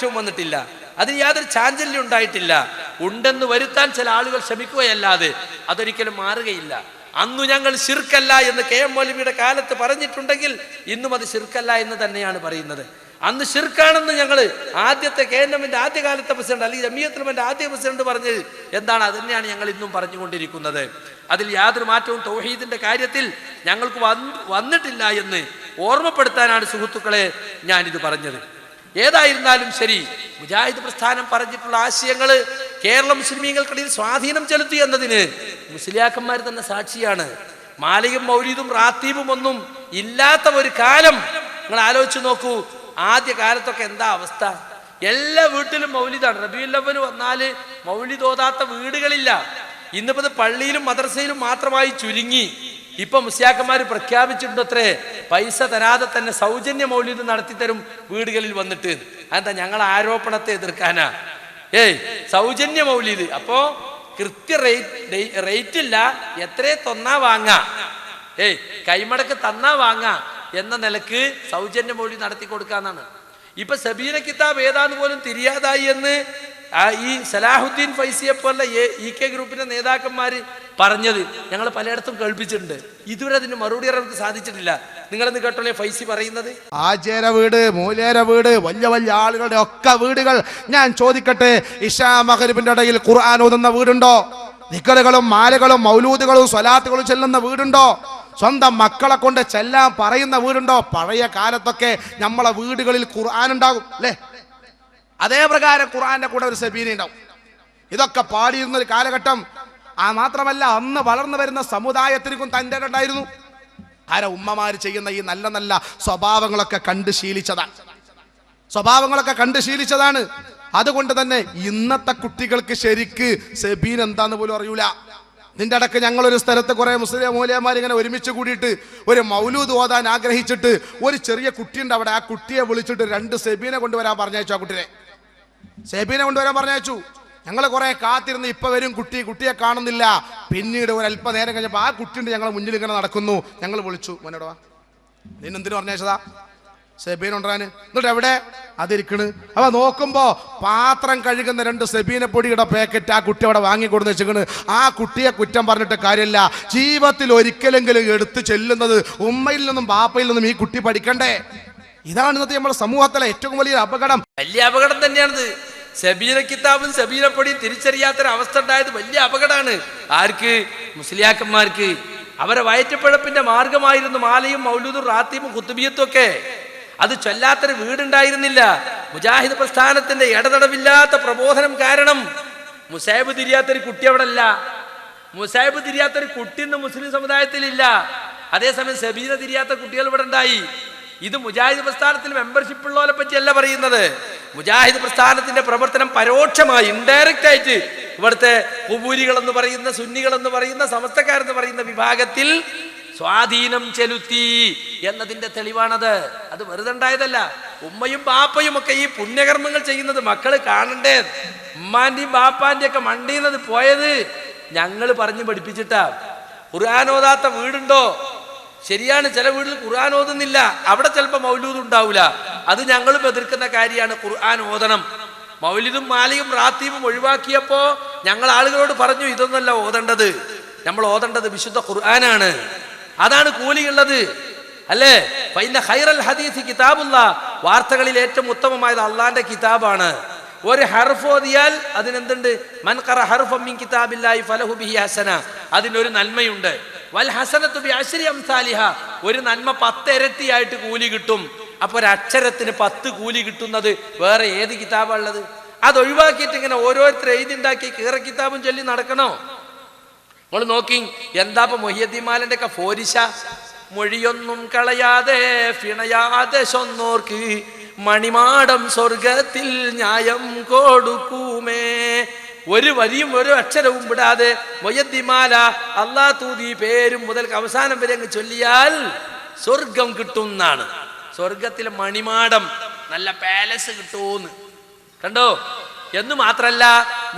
മാറ്റവും വന്നിട്ടില്ല, അതിന് യാതൊരു ചാഞ്ചല്യം ഉണ്ടായിട്ടില്ല. ഉണ്ടെന്ന് വരുത്താൻ ചില ആളുകൾ ശ്രമിക്കുകയല്ലാതെ അതൊരിക്കലും മാറുകയില്ല. അന്നു ഞങ്ങൾ ശിർക്കല്ല എന്ന് KM മൗലവിയുടെ കാലത്ത് പറഞ്ഞിട്ടുണ്ടെങ്കിൽ ഇന്നും അത് ശിർക്കല്ല എന്ന് തന്നെയാണ് പറയുന്നത്. അന്ന് ശിർക്കാണെന്ന് ഞങ്ങൾ ആദ്യത്തെ KNMന്റെ ആദ്യകാലത്തെ പ്രസിഡന്റ് അല്ലെങ്കിൽ ജമിയത്തുൽ ഉലമയുടെ ആദ്യ പ്രസിഡന്റ് പറഞ്ഞത് എന്താണ്, അത് തന്നെയാണ് ഞങ്ങൾ ഇന്നും പറഞ്ഞുകൊണ്ടിരിക്കുന്നത്. അതിൽ യാതൊരു മാറ്റവും തൗഹീദിന്റെ കാര്യത്തിൽ ഞങ്ങൾക്ക് വന്നിട്ടില്ല എന്ന് ഓർമ്മപ്പെടുത്താനാണ് സുഹൃത്തുക്കളെ ഞാനിത് പറഞ്ഞത്. ഏതായിരുന്നാലും ശരി, മുജാഹിദ് പ്രസ്ഥാനം പറഞ്ഞിട്ടുള്ള ആശയങ്ങൾ കേരള മുസ്ലിമീങ്ങൾക്കിടയിൽ സ്വാധീനം ചെലുത്തി എന്നതിന് മുസ്ലിയാക്കന്മാർ തന്നെ സാക്ഷിയാണ്. മാലിയും മൗലീദും റാത്തീബും ഒന്നും ഇല്ലാത്ത ഒരു കാലം നിങ്ങൾ ആലോചിച്ച് നോക്കൂ. ആദ്യ കാലത്തൊക്കെ എന്താ അവസ്ഥ? എല്ലാ വീട്ടിലും മൗലിദാണ്. റബീഉൽ അവ്വൽ വന്നാൽ മൗലിദ് ഓതാത്ത വീടുകളില്ല. ഇന്നിപ്പോ പള്ളിയിലും മദ്രസയിലും മാത്രമായി ചുരുങ്ങി. ഇപ്പൊ മുസ്ലിയാക്കന്മാർ പ്രഖ്യാപിച്ചിട്ടുണ്ട് അത്രേ, പൈസ തരാതെ തന്നെ സൗജന്യ മൗലിദ് നടത്തിത്തരും വീടുകളിൽ വന്നിട്ട്. അതെന്താ? ഞങ്ങൾ ആരോപണത്തെ എതിർക്കാനാ? സൗജന്യ മൗലിദ്. അപ്പോ കൃത്യ റേറ്റ് ഇല്ല, എത്രേ തന്നാ വാങ്ങാ, കൈമടക്ക് തന്നാ വാങ്ങാ എന്ന നിലക്ക് സൗജന്യ മൗലിദ് നടത്തി കൊടുക്കാന്നാണ്. ഇപ്പൊ സബീന കിതാബ് ഏതാന്ന് പോലും തിരിയാതായി എന്ന് ഈ സലാഹുദ്ദീൻ ഫൈസിയെ പോലെ EK ഗ്രൂപ്പിന്റെ നേതാക്കന്മാര് പറഞ്ഞത് ഞങ്ങൾ പലയിടത്തും കേൾപ്പിച്ചിട്ടുണ്ട്. ഇതുവരെ അതിന് മറുപടി അവർക്ക് സാധിച്ചിട്ടില്ല. നിങ്ങളെന്ന് കേട്ടോളെ ഫൈസി പറയുന്നത്. ആചാര വീട്, മൂലേര വീട്, വലിയ വലിയ ആളുകളുടെ ഒക്കെ വീടുകൾ. ഞാൻ ചോദിക്കട്ടെ, ഇശാ മഗ്‌രിബിന്റെ ഇടയിൽ ഖുർആൻ ഓതുന്ന വീടുണ്ടോ? ദിക്റുകളും മാലകളും മൗലൂദുകളും സ്വലാത്തുകളും ചെല്ലുന്ന വീടുണ്ടോ? സ്വന്തം മക്കളെ കൊണ്ട് ചെല്ലാൻ പറയുന്ന വീടുണ്ടോ? പഴയ കാലത്തൊക്കെ നമ്മളെ വീടുകളിൽ ഖുർആൻ ഉണ്ടാകും അല്ലേ? അതേ പ്രകാരം ഖുർആന്റെ കൂടെ ഒരു സബീന ഉണ്ടാവും. ഇതൊക്കെ പാടിയിരുന്ന ഒരു കാലഘട്ടം. മാത്രമല്ല, അന്ന് വളർന്നു വരുന്ന സമുദായത്തിനും തൻ്റെ ഉണ്ടായിരുന്നു. ഉമ്മമാര് ചെയ്യുന്ന ഈ നല്ല നല്ല സ്വഭാവങ്ങളൊക്കെ കണ്ട് ശീലിച്ചതാണ്. അതുകൊണ്ട് തന്നെ ഇന്നത്തെ കുട്ടികൾക്ക് ശരിക്ക് സബീൻ എന്താന്ന് പോലും അറിയൂല. നിന്റെ അടക്ക് ഞങ്ങളൊരു സ്ഥലത്ത് കുറെ മുസ്ലിം മൂലയന്മാർ ഇങ്ങനെ ഒരുമിച്ച് കൂടിയിട്ട് ഒരു മൗലൂദ് ഓതാൻ ആഗ്രഹിച്ചിട്ട് ഒരു ചെറിയ കുട്ടിയുണ്ട് അവിടെ. ആ കുട്ടിയെ വിളിച്ചിട്ട് 2 സെബീനെ കൊണ്ടുവരാൻ പറഞ്ഞയച്ചു. ആ കുട്ടിയെ സെബീനെ കൊണ്ടുവരാൻ പറഞ്ഞയച്ചു. ഞങ്ങൾ കുറെ കാത്തിരുന്ന് ഇപ്പൊ വരും കുട്ടിയെ കാണുന്നില്ല. പിന്നീട് ഒരു അല്പനേരം കഴിഞ്ഞപ്പോൾ ആ കുട്ടിയുണ്ട് ഞങ്ങളെ മുന്നിൽ ഇങ്ങനെ നടക്കുന്നു. ഞങ്ങൾ വിളിച്ചു, മോനോടവാ, നിന്നെന്തിനു പറഞ്ഞയച്ചതാ? സെബീൻ കൊണ്ടുവരാന്. എന്നിട്ട് എവിടെ? അതിരിക്കണ്. അവ നോക്കുമ്പോ പാത്രം കഴുകുന്ന 2 സെബീന പൊടിയുടെ പാക്കറ്റ് ആ കുട്ടി അവിടെ വാങ്ങിക്കൊടുന്ന് വെച്ചിക്കണ്. ആ കുട്ടിയെ കുറ്റം പറഞ്ഞിട്ട് കാര്യമില്ല. ജീവിതത്തിൽ ഒരിക്കലെങ്കിലും എടുത്ത് ചെല്ലുന്നത് ഉമ്മയിൽ നിന്നും ബാപ്പയിൽ നിന്നും ഈ കുട്ടി പഠിക്കണ്ടേ? ഇതാണ് ഇന്നത്തെ നമ്മുടെ സമൂഹത്തിലെ ഏറ്റവും വലിയ അപകടം. വലിയ അപകടം തന്നെയാണിത്. സബീന കിതാബും സബീന പൊടിയും തിരിച്ചറിയാത്തൊരവസ്ഥ ഉണ്ടായത് വലിയ അപകടമാണ്. ആർക്ക്? മുസ്ലിയാക്കന്മാർക്ക്. അവരെ വയറ്റപ്പിഴപ്പിന്റെ മാർഗമായിരുന്നു മാലയും മൗലൂദും റാത്തീബും ഖുത്ബിയത്തും ഒക്കെ. അത് ചൊല്ലാത്തൊരു വീടുണ്ടായിരുന്നില്ല. മുജാഹിദ് പ്രസ്ഥാനത്തിന്റെ ഇടതടവില്ലാത്ത പ്രബോധനം കാരണം മുസാഹിബ് തിരിയാത്തൊരു കുട്ടി അവിടെ അല്ല. മുസാഹിബ് തിരിയാത്തൊരു കുട്ടി ഇന്ന് മുസ്ലിം സമുദായത്തിലില്ല. അതേസമയം സബീന തിരിയാത്ത കുട്ടികൾ ഇവിടെ ഉണ്ടായി. ഇത് മുജാഹിദ് പ്രസ്ഥാനത്തിൽ മെമ്പർഷിപ്പ് ഉള്ളവരെ പറ്റിയല്ല പറയുന്നത്. മുജാഹിദ് പ്രസ്ഥാനത്തിന്റെ പ്രവർത്തനം പരോക്ഷമായി, ഇൻഡയറക്റ്റ് ആയിട്ട് ഇവിടുത്തെ ഖുബൂരികൾ എന്ന് പറയുന്ന, സുന്നികൾ എന്ന് പറയുന്ന, സമസ്തക്കാരെന്ന് പറയുന്ന വിഭാഗത്തിൽ സ്വാധീനം ചെലുത്തി എന്നതിന്റെ തെളിവാണത്. അത് വെറുതെ ഉണ്ടായതല്ല. ഉമ്മയും ബാപ്പയും ഒക്കെ ഈ പുണ്യകർമ്മങ്ങൾ ചെയ്യുന്നത് മക്കള് കാണണ്ടേ. ഉമ്മാന്റെയും ബാപ്പാന്റെയും ഒക്കെ മണ്ടിയുന്നത് പോയത് ഞങ്ങൾ പറഞ്ഞു പഠിപ്പിച്ചിട്ടാ. ഖുർആൻ ഓതാത്ത വീടുണ്ടോ? ശരിയാണ്, ചില വീട്ടിൽ ഖുർആൻ ഓതുന്നില്ല, അവിടെ ചിലപ്പോൾ മൗലൂദ് ഉണ്ടാവില്ല. അത് ഞങ്ങളും എതിർക്കുന്ന കാര്യമാണ്. ഖുർആൻ ഓതണം. മൗലിദും മാലിയും റാത്തീബും ഒഴിവാക്കിയപ്പോ ഞങ്ങൾ ആളുകളോട് പറഞ്ഞു, ഇതൊന്നല്ല ഓതേണ്ടത്, നമ്മൾ ഓതേണ്ടത് വിശുദ്ധ ഖുർആനാണ്. അതാണ് കൂലിയുള്ളത് അല്ലേ? ഫൈന ഖൈറൽ ഹദീസ് കിതാബുല്ലാഹ്, വാർത്തകളിൽ ഏറ്റവും ഉത്തമമായത് അള്ളാന്റെ കിതാബാണ്. ഒരു ഹർഫ് ഓതിയാൽ അതിനെന്തുണ്ട്? മൻ ഖറ ഹർഫൻ മിൻ കിതാബില്ലാഹി ഫലഹു ബിഹി ഹസന, അതിനൊരു നന്മയുണ്ട്. വൽ ഹസനത്തു ബിഅശ്രി അംസാലിഹ, ഒരു നന്മ 10 ഇരട്ടിയായിട്ട് കൂലി കിട്ടും. അപ്പൊ ഒരു അക്ഷരത്തിന് 10 കൂലി കിട്ടുന്നത് വേറെ ഏത് കിതാബാ ഉള്ളത്? അത് ഒഴിവാക്കിയിട്ട് ഇങ്ങനെ ഓരോരുത്തർ എഴുതിണ്ടാക്കി കീറ കിതാബും ചൊല്ലി നടക്കണോ? നിങ്ങൾ നോക്കി, എന്താ ഇപ്പൊ മൊഹിയദ്ദീമാലന്റെ ഒക്കെ ഫോരിശ? മൊഴിയൊന്നും കളയാതെ ഫിണയാതെ ചൊന്നോർക്ക് മണിമാടം സ്വർഗത്തിൽ ന്യായം കൊടുക്കുമേ. ഒരു വരിയും ഒരു അക്ഷരവും വിടാതെ മൊയ്യദ്ദിമാല അല്ലാ തൂതി പേരും മുതൽ അവസാനം വരെ അങ്ങ് ചൊല്ലിയാൽ സ്വർഗം കിട്ടുന്നാണ്. സ്വർഗത്തിലെ മണിമാടം, നല്ല പാലസ് കിട്ടൂന്ന് കണ്ടോ. എന്ന് മാത്രല്ല,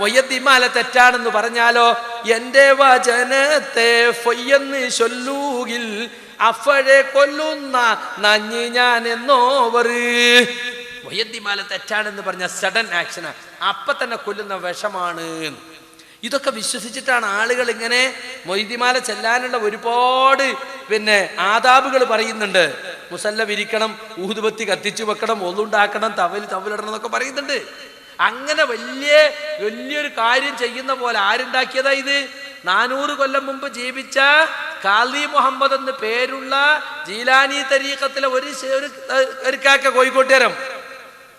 മൊയ്യദ്ദിമാല തെറ്റാണെന്ന് പറഞ്ഞാലോ, എന്റെ വചനത്തെ ഫൊയ്യെന്ന് ചൊല്ലൂകിൽ അഫഴെ കൊല്ലുന്ന നഞ്ഞ് ഞാൻ എന്നോവർ. മൊയ്യദ്ദിമാല തെറ്റാണെന്ന് പറഞ്ഞ സഡൻ ആക്ഷനാ, അപ്പൊ തന്നെ കൊല്ലുന്ന വിഷമാണ്. ഇതൊക്കെ വിശ്വസിച്ചിട്ടാണ് ആളുകൾ ഇങ്ങനെ മൊയ്യദ്ദിമാല ചെല്ലാനുള്ള ഒരുപാട് ആദാബുകൾ പറയുന്നുണ്ട്. മുസല്ല വിരിക്കണം, ഊതുബത്തി കത്തിച്ചു വെക്കണം, ഒന്നുണ്ടാക്കണം, തവലിടണം എന്നൊക്കെ പറയുന്നുണ്ട്. അങ്ങനെ വലിയൊരു കാര്യം ചെയ്യുന്ന പോലെ ആരുണ്ടാക്കിയതാ ഇത്? 400 കൊല്ലം മുമ്പ് ജീവിച്ച ഖാദി മുഹമ്മദ് എന്ന് പേരുള്ള ജീലാനി തരീഖത്തിലെ ഒരു കാക്ക കോഴിക്കോട്ടുകാരൻ,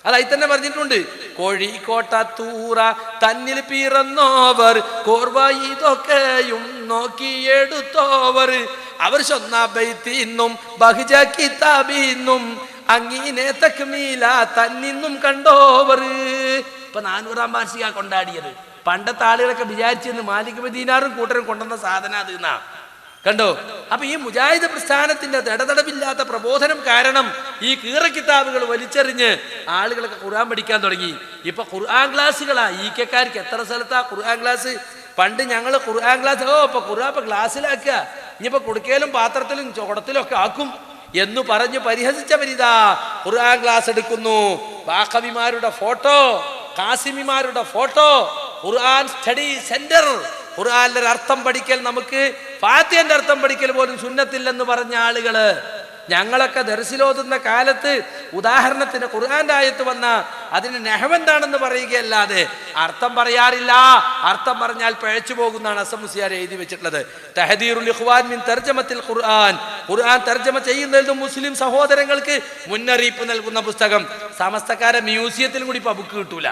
അതായി തന്നെ പറഞ്ഞിട്ടുണ്ട്. കോഴിക്കോട്ടൂറ തന്നിൽ പിറന്നോവർ കോർവ ഇതൊക്കെയും നോക്കിയെടുത്തോവർ അവർ സ്വന്നാബൈത്തിന്നും ബഹ്ജ കിതാബിന്നും അങ്ങിനെ തക്മീല തന്നിന്നും കണ്ടോവർ. ഇപ്പൊ 400-ാം വാർഷിക കൊണ്ടാടിയത് പണ്ടത്തെ ആളുകളൊക്കെ വിചാരിച്ചിരുന്നു മാലിക് മദീനാറും കൂട്ടരും കൊണ്ടുവന്ന സാധന അത് എന്നാ. കണ്ടോ? അപ്പൊ ഈ മുജാഹിദ് പ്രസ്ഥാനത്തിന്റെ ദടതടവില്ലാത്ത പ്രബോധനം കാരണം ഈ കിതാബുകൾ വലിച്ചെറിഞ്ഞ് ആളുകളൊക്കെ ഖുർആൻ പഠിക്കാൻ തുടങ്ങി. ഇപ്പൊ ഖുർആൻ ക്ലാസ്സുകളാ. ഈക്കക്കാർക്ക് എത്ര സ്ഥലത്താ ഖുർആൻ ക്ലാസ്? പണ്ട് ഞങ്ങള് ഖുർആൻ ക്ലാസ് ഇപ്പൊ ഖുർആൻ ഇപ്പൊ ക്ലാസ്സിലാക്കുക, ഇനിയിപ്പോ കുടുക്കയിലും പാത്രത്തിലും ചോടത്തിലും ഒക്കെ ആക്കും എന്ന് പറഞ്ഞു പരിഹസിച്ചവരിതാ ഖുർആൻ ക്ലാസ് എടുക്കുന്നു. ബാഖവിമാരുടെ ഫോട്ടോ, കാസിമിമാരുടെ ഫോട്ടോ, ഖുർആൻ സ്റ്റഡി സെന്റർ, ഖുർആനിലെ അർത്ഥം പഠിക്കൽ, നമുക്ക് ഫാത്തിഹയുടെ അർത്ഥം പഠിക്കൽ പോലും സുന്നത്തില്ലെന്ന് പറഞ്ഞ ആളുകള്. ഞങ്ങളൊക്കെ ദർസിലോതുന്ന കാലത്ത് ഉദാഹരണത്തിന് ഖുർആന്റെ ആയത്ത് വന്ന അതിന് നെഹവെന്താണെന്ന് പറയുകയല്ലാതെ അർത്ഥം പറയാറില്ല. അർത്ഥം പറഞ്ഞാൽ പിഴച്ചു പോകുന്നതാണ് അസമുസിയാർ എഴുതി വെച്ചിട്ടുള്ളത്. തഹദീറുൽ ഇഖ്വാൻ മിൻ തർജമത്തിൽ ഖുർആൻ, ഖുർആൻ തർജമ ചെയ്യുന്നതിലും മുസ്ലിം സഹോദരങ്ങൾക്ക് മുന്നറിയിപ്പ് നൽകുന്ന പുസ്തകം. സമസ്തക്കാരെ മ്യൂസിയത്തിലും കൂടി ഇപ്പൊ ബുക്ക് കിട്ടൂല,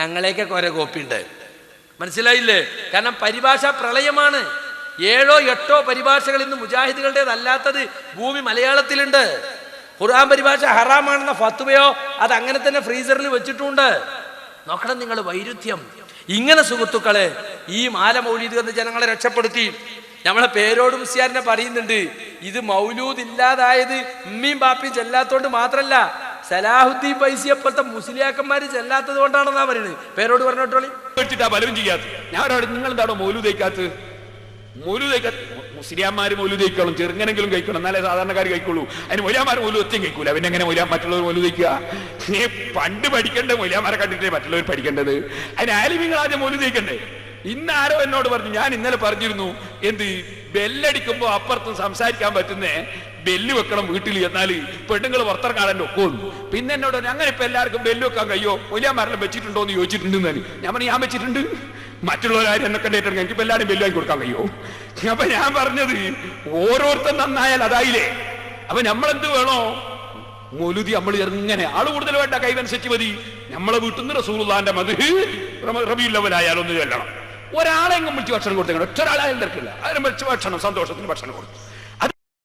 ഞങ്ങളെയൊക്കെ കുറെ കോപ്പി ഉണ്ട്. മനസ്സിലായില്ലേ? കാരണം പരിഭാഷ പ്രളയമാണ്. 7 or 8 പരിഭാഷകൾ ഇന്ന് മുജാഹിദുകളുടേതല്ലാത്തത് ഭൂമി മലയാളത്തിലുണ്ട്. ഖുർആൻ പരിഭാഷ ഹറാമാണെന്ന ഫത്വയോ അത് അങ്ങനെ തന്നെ ഫ്രീസറിൽ വെച്ചിട്ടുണ്ട്. നോക്കണം നിങ്ങൾ വൈരുദ്ധ്യം. ഇങ്ങനെ സുഹൃത്തുക്കളെ ഈ മാല മൗലീദ് എന്ന് ജനങ്ങളെ രക്ഷപ്പെടുത്തി. നമ്മളെ പേരോട് മുസ്ലിയാരനെ പറയുന്നുണ്ട്, ഇത് മൗലൂദ് ഇല്ലാതായത് ഉമ്മയും ബാപ്പിയും ചെല്ലാത്തോണ്ട് മാത്രല്ല, സലാഹുദ്ദീൻ ഫൈസിയെപ്പോലത്തെ മുസ്ലിയാക്കന്മാര് ചെല്ലാത്തത് കൊണ്ടാണെന്നാ പറയുന്നത്. പേരോട് പറഞ്ഞോട്ടോളി പലരും ചെയ്യാത്ത ഞാൻ നിങ്ങൾ എന്താണോ മൗലൂദ് കഴിക്കാത്തത്? മുസ്ലിയാന്മാര് മൗലൂദ് കഴിക്കണം, ചെറുങ്ങനെങ്കിലും കഴിക്കണം, എന്നാലേ സാധാരണക്കാർ കഴിക്കുള്ളൂ. അതിന് മൊയ്യാമാർ മൗലൂദ് ഒറ്റയും കഴിക്കൂല. പിന്നെ എങ്ങനെ മറ്റുള്ളവർ മൗലൂദ് കഴിക്കുക? നീ പണ്ട് പഠിക്കേണ്ട മൊയ്യാമാരെ കണ്ടിട്ടേ മറ്റുള്ളവർ പഠിക്കേണ്ടത്. അതിന് ആലിമീങ്ങൾ ആദ്യം മൗലൂദ് കഴിക്കണ്ടേ? ഇന്ന് ആരോ എന്നോട് പറഞ്ഞു, ഞാൻ ഇന്നലെ പറഞ്ഞിരുന്നു, എന്ത് ബെല്ലടിക്കുമ്പോ അപ്പുറത്തും സംസാരിക്കാൻ പറ്റുന്നേ ബെല്ല് വെക്കണം വീട്ടിൽ, എന്നാല് പെണ്ണുങ്ങൾ പുറത്തിറങ്ങാൻ ഒക്കുള്ളൂ. പിന്നെ എന്നോട് അങ്ങനെ ഇപ്പൊ എല്ലാവർക്കും ബെല്ല് വെക്കാൻ കഴിയോ? മൊയ്യാമാരെല്ലാം വെച്ചിട്ടുണ്ടോ എന്ന് ചോദിച്ചിട്ടുണ്ടെന്നാല് ഞാൻ പറഞ്ഞു, ഞാൻ വെച്ചിട്ടുണ്ട്. മറ്റുള്ളവരാരും എന്നെ കണ്ടിട്ടുണ്ട്, എനിക്ക് എല്ലാവരും ബെല്ല് വാങ്ങി കൊടുക്കാൻ കഴിയോ? അപ്പൊ ഞാൻ പറഞ്ഞത് ഓരോരുത്തർ നന്നായാൽ അതായില്ലേ. അപ്പൊ നമ്മളെന്ത് വേണോ? മൗലൂദി നമ്മൾ എങ്ങനെ ആള് കൂടുതൽ വേണ്ട, കൈവനുസരിച്ച് മതി. നമ്മളെ വീട്ടിൽ നിന്ന് റസൂലുള്ളാഹിന്റെ മദ്ഹ് റബീഉൽ അവ്വൽ ആയാലൊന്ന് ചൊല്ലണം. ഒരാളെങ്ങും വിളിച്ച് ഭക്ഷണം കൊടുത്തേക്കണം, ഒറ്റ ഒരാളായാലും തിരക്കില്ല. അതിനും വിളിച്ച് ഭക്ഷണം, സന്തോഷത്തിന് ഭക്ഷണം കൊടുക്കും.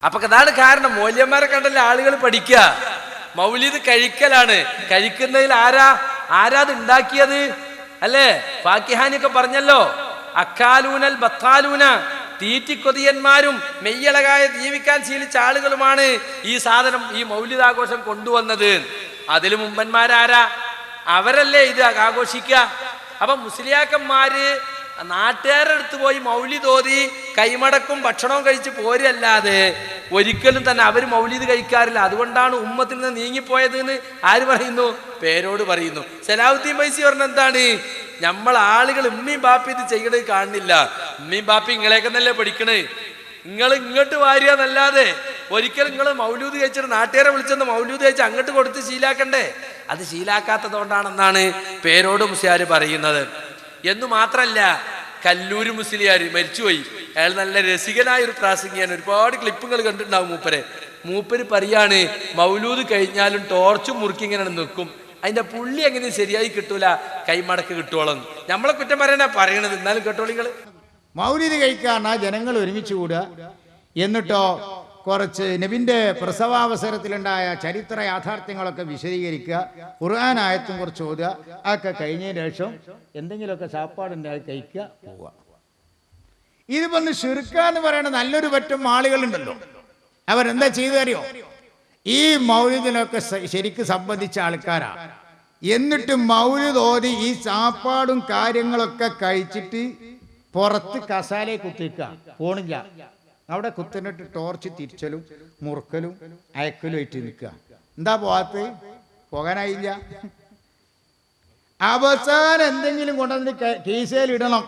അപ്പൊ അതാണ് കാരണം. മൗലവിമാരെ കണ്ടല്ല ആളുകൾ പഠിക്കുക, മൗലിദ് കഴിക്കലാണ്. കഴിക്കുന്നതിൽ ആരാത് ഉണ്ടാക്കിയത് അല്ലേ? ഫാക്കിഹാനിയൊക്കെ പറഞ്ഞല്ലോ, അക്കാലൂനൽ ബത്താലൂന, തീറ്റിക്കൊതിയന്മാരും മെയ്യളകായ ജീവിക്കാൻ ശീലിച്ച ആളുകളുമാണ് ഈ സാധനം, ഈ മൗലിദാഘോഷം കൊണ്ടുവന്നത്. അതിൽ മുമ്പന്മാരാരാ? അവരല്ലേ ഇത് ആഘോഷിക്കുക. അപ്പൊ മുസ്ലിയാക്കന്മാര് നാട്ടുകാരുടെ അടുത്ത് പോയി മൗലിദ് ഓതി കൈമടക്കും ഭക്ഷണവും കഴിച്ച് പോരല്ലാതെ ഒരിക്കലും തന്നെ അവർ മൗലിദ് കഴിക്കാറില്ല. അതുകൊണ്ടാണ് ഉമ്മത്തിൽ നിന്ന് നീങ്ങിപ്പോയത് എന്ന് ആര് പറയുന്നു? പേരോട് പറയുന്നു. സലാഹുദ്ദീൻ ഫൈസി പറഞ്ഞ എന്താണ്? നമ്മൾ ആളുകൾ ഉമ്മയും ബാപ്പി ഇത് ചെയ്യണത് കാണുന്നില്ല. ഉമ്മയും ബാപ്പി ഇങ്ങളെയൊക്കെ നല്ല പഠിക്കണേ, നിങ്ങൾ ഇങ്ങോട്ട് വാരിയാന്നല്ലാതെ ഒരിക്കലും നിങ്ങൾ മൗലൂദ് കഴിച്ചിട്ട് നാട്ടുകാരെ വിളിച്ചെന്ന് മൗലൂദ് കഴിച്ച് അങ്ങോട്ട് കൊടുത്ത് ശീലാക്കണ്ടേ? അത് ശീലാക്കാത്തത് കൊണ്ടാണെന്നാണ് പേരോട് മുസ്ലിയാർ പറയുന്നത്. എന്നു മാത്രല്ല, കല്ലൂര് മുസ്ലിയാർ മരിച്ചുപോയി. അയാൾ നല്ല രസികനായ ഒരു പ്രാസംഗികൻ. ഒരുപാട് ക്ലിപ്പുകൾ കണ്ടിട്ടുണ്ടാവും മൂപ്പര് പറയാണ്, മൗലൂദ് കഴിഞ്ഞാലും ടോർച്ചും മുറുക്കി ഇങ്ങനെ നിൽക്കും, അതിന്റെ പുള്ളി എങ്ങനെ ശരിയായി കിട്ടൂല, കൈമടക്ക് കിട്ടോളം. നമ്മളെ കുറ്റം പറയാനാ പറയണത്, എന്നാലും കേട്ടോളിങ്ങള്. മൗലിദ് കഴിക്കാനാ ജനങ്ങൾ ഒരുമിച്ച് കൂടുക, എന്നിട്ടോ കുറച്ച് നബിന്റെ പ്രസവാവസരത്തിലുണ്ടായ ചരിത്ര യാഥാർത്ഥ്യങ്ങളൊക്കെ വിശദീകരിക്കുക, ഖുർആൻ ആയത്തും കുറച്ച് ഓതുക, അതൊക്കെ കഴിഞ്ഞതിന് ശേഷം എന്തെങ്കിലുമൊക്കെ സാപ്പാടുണ്ട് അത് കഴിക്കുക, പോവുക. ഇത് വന്ന് ഷിർക്കാന്ന് പറയുന്ന നല്ലൊരു പറ്റം ആളുകളുണ്ടല്ലോ, അവരെന്താ ചെയ്തു അറിയോ? ഈ മൗലിദിനൊക്കെ ശരിക്ക് സംബന്ധിച്ച ആൾക്കാരാ. എന്നിട്ട് മൗലിദ് ഓതി ഈ സാപ്പാടും കാര്യങ്ങളൊക്കെ കഴിച്ചിട്ട് പുറത്ത് കസാലയെ കുത്തിക്കുക, പോണില്ല, അവിടെ കുത്തിനിട്ട് ടോർച്ച് തിരിച്ചലും മുറുക്കലും അയക്കലും ആയിട്ട് നിൽക്കുക. എന്താ പോകാത്ത? പോകാനായില്ല. അവസാനം എന്തെങ്കിലും കൊണ്ടുവന്ന് കീസയിൽ ഇടണം.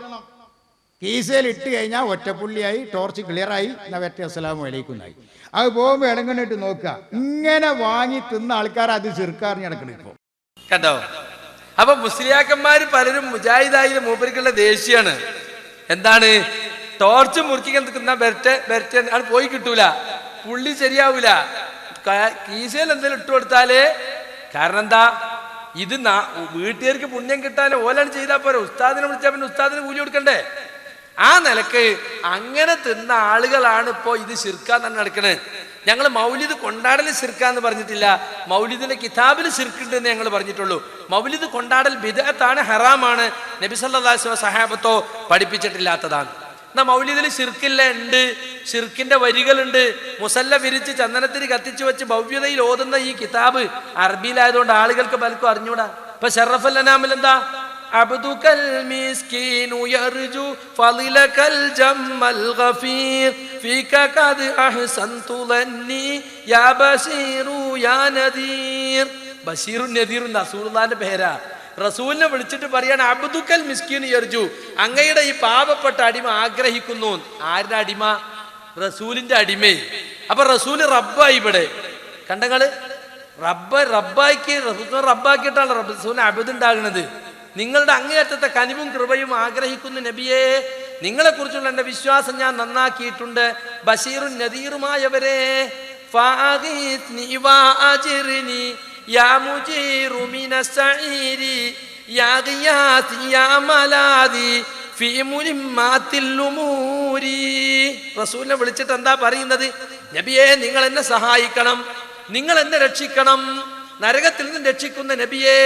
കീസയിൽ ഇട്ട് കഴിഞ്ഞാൽ ഒറ്റപ്പുള്ളിയായി, ടോർച്ച് ക്ലിയറായി, നവറ്റ അസ്സലാമു അലൈക്കുന്നായി. അത് പോകുമ്പോൾ ഇടങ്ങണിട്ട് നോക്കുക. ഇങ്ങനെ വാങ്ങി തിന്ന ആൾക്കാർ അത് ചെറുക്കാറിഞ്ഞ് നടക്കണം ഇപ്പോൾ. കണ്ടോ? അപ്പൊ മുസ്ലിയാക്കന്മാര് പലരും മുജാഹിദായി മൂപ്പരിക്കുള്ള ദേഷ്യാണ്. എന്താണ്? ടോർച്ച് മുറുക്കി നിൽക്കുന്ന ബെർറ്റ് അത് പോയി കിട്ടൂല, പുള്ളി ശരിയാവൂല. കീസയിൽ എന്തെങ്കിലും ഇട്ട് കൊടുത്താലേ, കാരണം എന്താ, ഇത് വീട്ടുകാർക്ക് പുണ്യം കിട്ടാൻ ഓലാണ് ചെയ്താൽ പോരെ. ഉസ്താദിനെ വിളിച്ചാൽ പിന്നെ ഉസ്താദിന് കൂലി കൊടുക്കണ്ടേ? ആ നിലക്ക് അങ്ങനെ തിന്ന ആളുകളാണ് ഇപ്പോ ഇത് ശിർക്കാന്ന് തന്നെ നടക്കണേ. ഞങ്ങൾ മൗലിദ് കൊണ്ടാടൽ ശിർക്കാന്ന് പറഞ്ഞിട്ടില്ല, മൗലിദിന്റെ കിതാബിൽ ശിർക്കുണ്ടെന്ന് ഞങ്ങൾ പറഞ്ഞിട്ടുള്ളൂ. മൗലിദ് കൊണ്ടാടൽ ബിദ്അത്താണ്, ഹറാമാണ്, നബി സല്ലല്ലാഹു അലൈഹി വസല്ലം സഹാബത്തോ പഠിപ്പിച്ചിട്ടില്ലാത്തതാണ്. എന്നാ മൗലിദിൽ ശിർക്കില്ല, ഉണ്ട്. ശിർക്കിന്റെ വരികളുണ്ട്. മുസല്ല വിരിച്ച് ചന്ദനത്തിന് കത്തിച്ചു വെച്ച് ഭവ്യതയിൽ ഓതുന്ന ഈ കിതാബ് അറബിയിലായതുകൊണ്ട് ആളുകൾക്ക് പലർക്കും അറിഞ്ഞൂടാ. ഇപ്പൊ ഷറഫൽ അനാമിൽ എന്താ? അബ്ദുകൽ മിസ്കീനു യർജു ഫളിലകൽ ജമ്മൽ ഗഫീർ ഫീക ഖദ് അഹ്സൻതു ലന്നി യാ ബശീറു യാ നദീർ. ബശീറുൻ നദീറുൻ റസൂലുള്ളാഹിന്റെ പേരാ. റസൂലിനെ വിളിച്ചിട്ട് പറയാണ് അബ്ദുക്കൽ മിസ്കീൻ യർജു, അങ്ങയുടെ ഈ പാവപ്പെട്ട അടിമ ആഗ്രഹിക്കുന്നു. ആരുടെ അടിമ? റസൂലിന്റെ അടിമേ. അപ്പൊ റസൂല് റബ്ബായി. ഇവിടെ കണ്ടങ്ങള് റബ്ബാക്കിയിട്ടാണ് റസൂലിന് അബ്ദ് ഉണ്ടാകുന്നത്. നിങ്ങളുടെ അങ്ങേയറ്റത്തെ കനിവും കൃപയും ആഗ്രഹിക്കുന്ന നബിയെ, നിങ്ങളെ കുറിച്ചുള്ള എന്റെ വിശ്വാസം ഞാൻ നന്നാക്കിയിട്ടുണ്ട്. ബശീറുൻ നദീറുമായവരെ യാ മുജീറു മിനസ്സഈരി യാ ഗിയാസി യാ മലാദി ഫീ മുലിമ്മാത്തിൽ ഉമൂരി. റസൂലിനെ വിളിച്ചിട്ട് എന്താ പറയുന്നത്? നബിയെ, നിങ്ങൾ എന്നെ സഹായിക്കണം, നിങ്ങൾ എന്നെ രക്ഷിക്കണം, നരകത്തിൽ നിന്ന് രക്ഷിക്കുന്ന നബിയെ.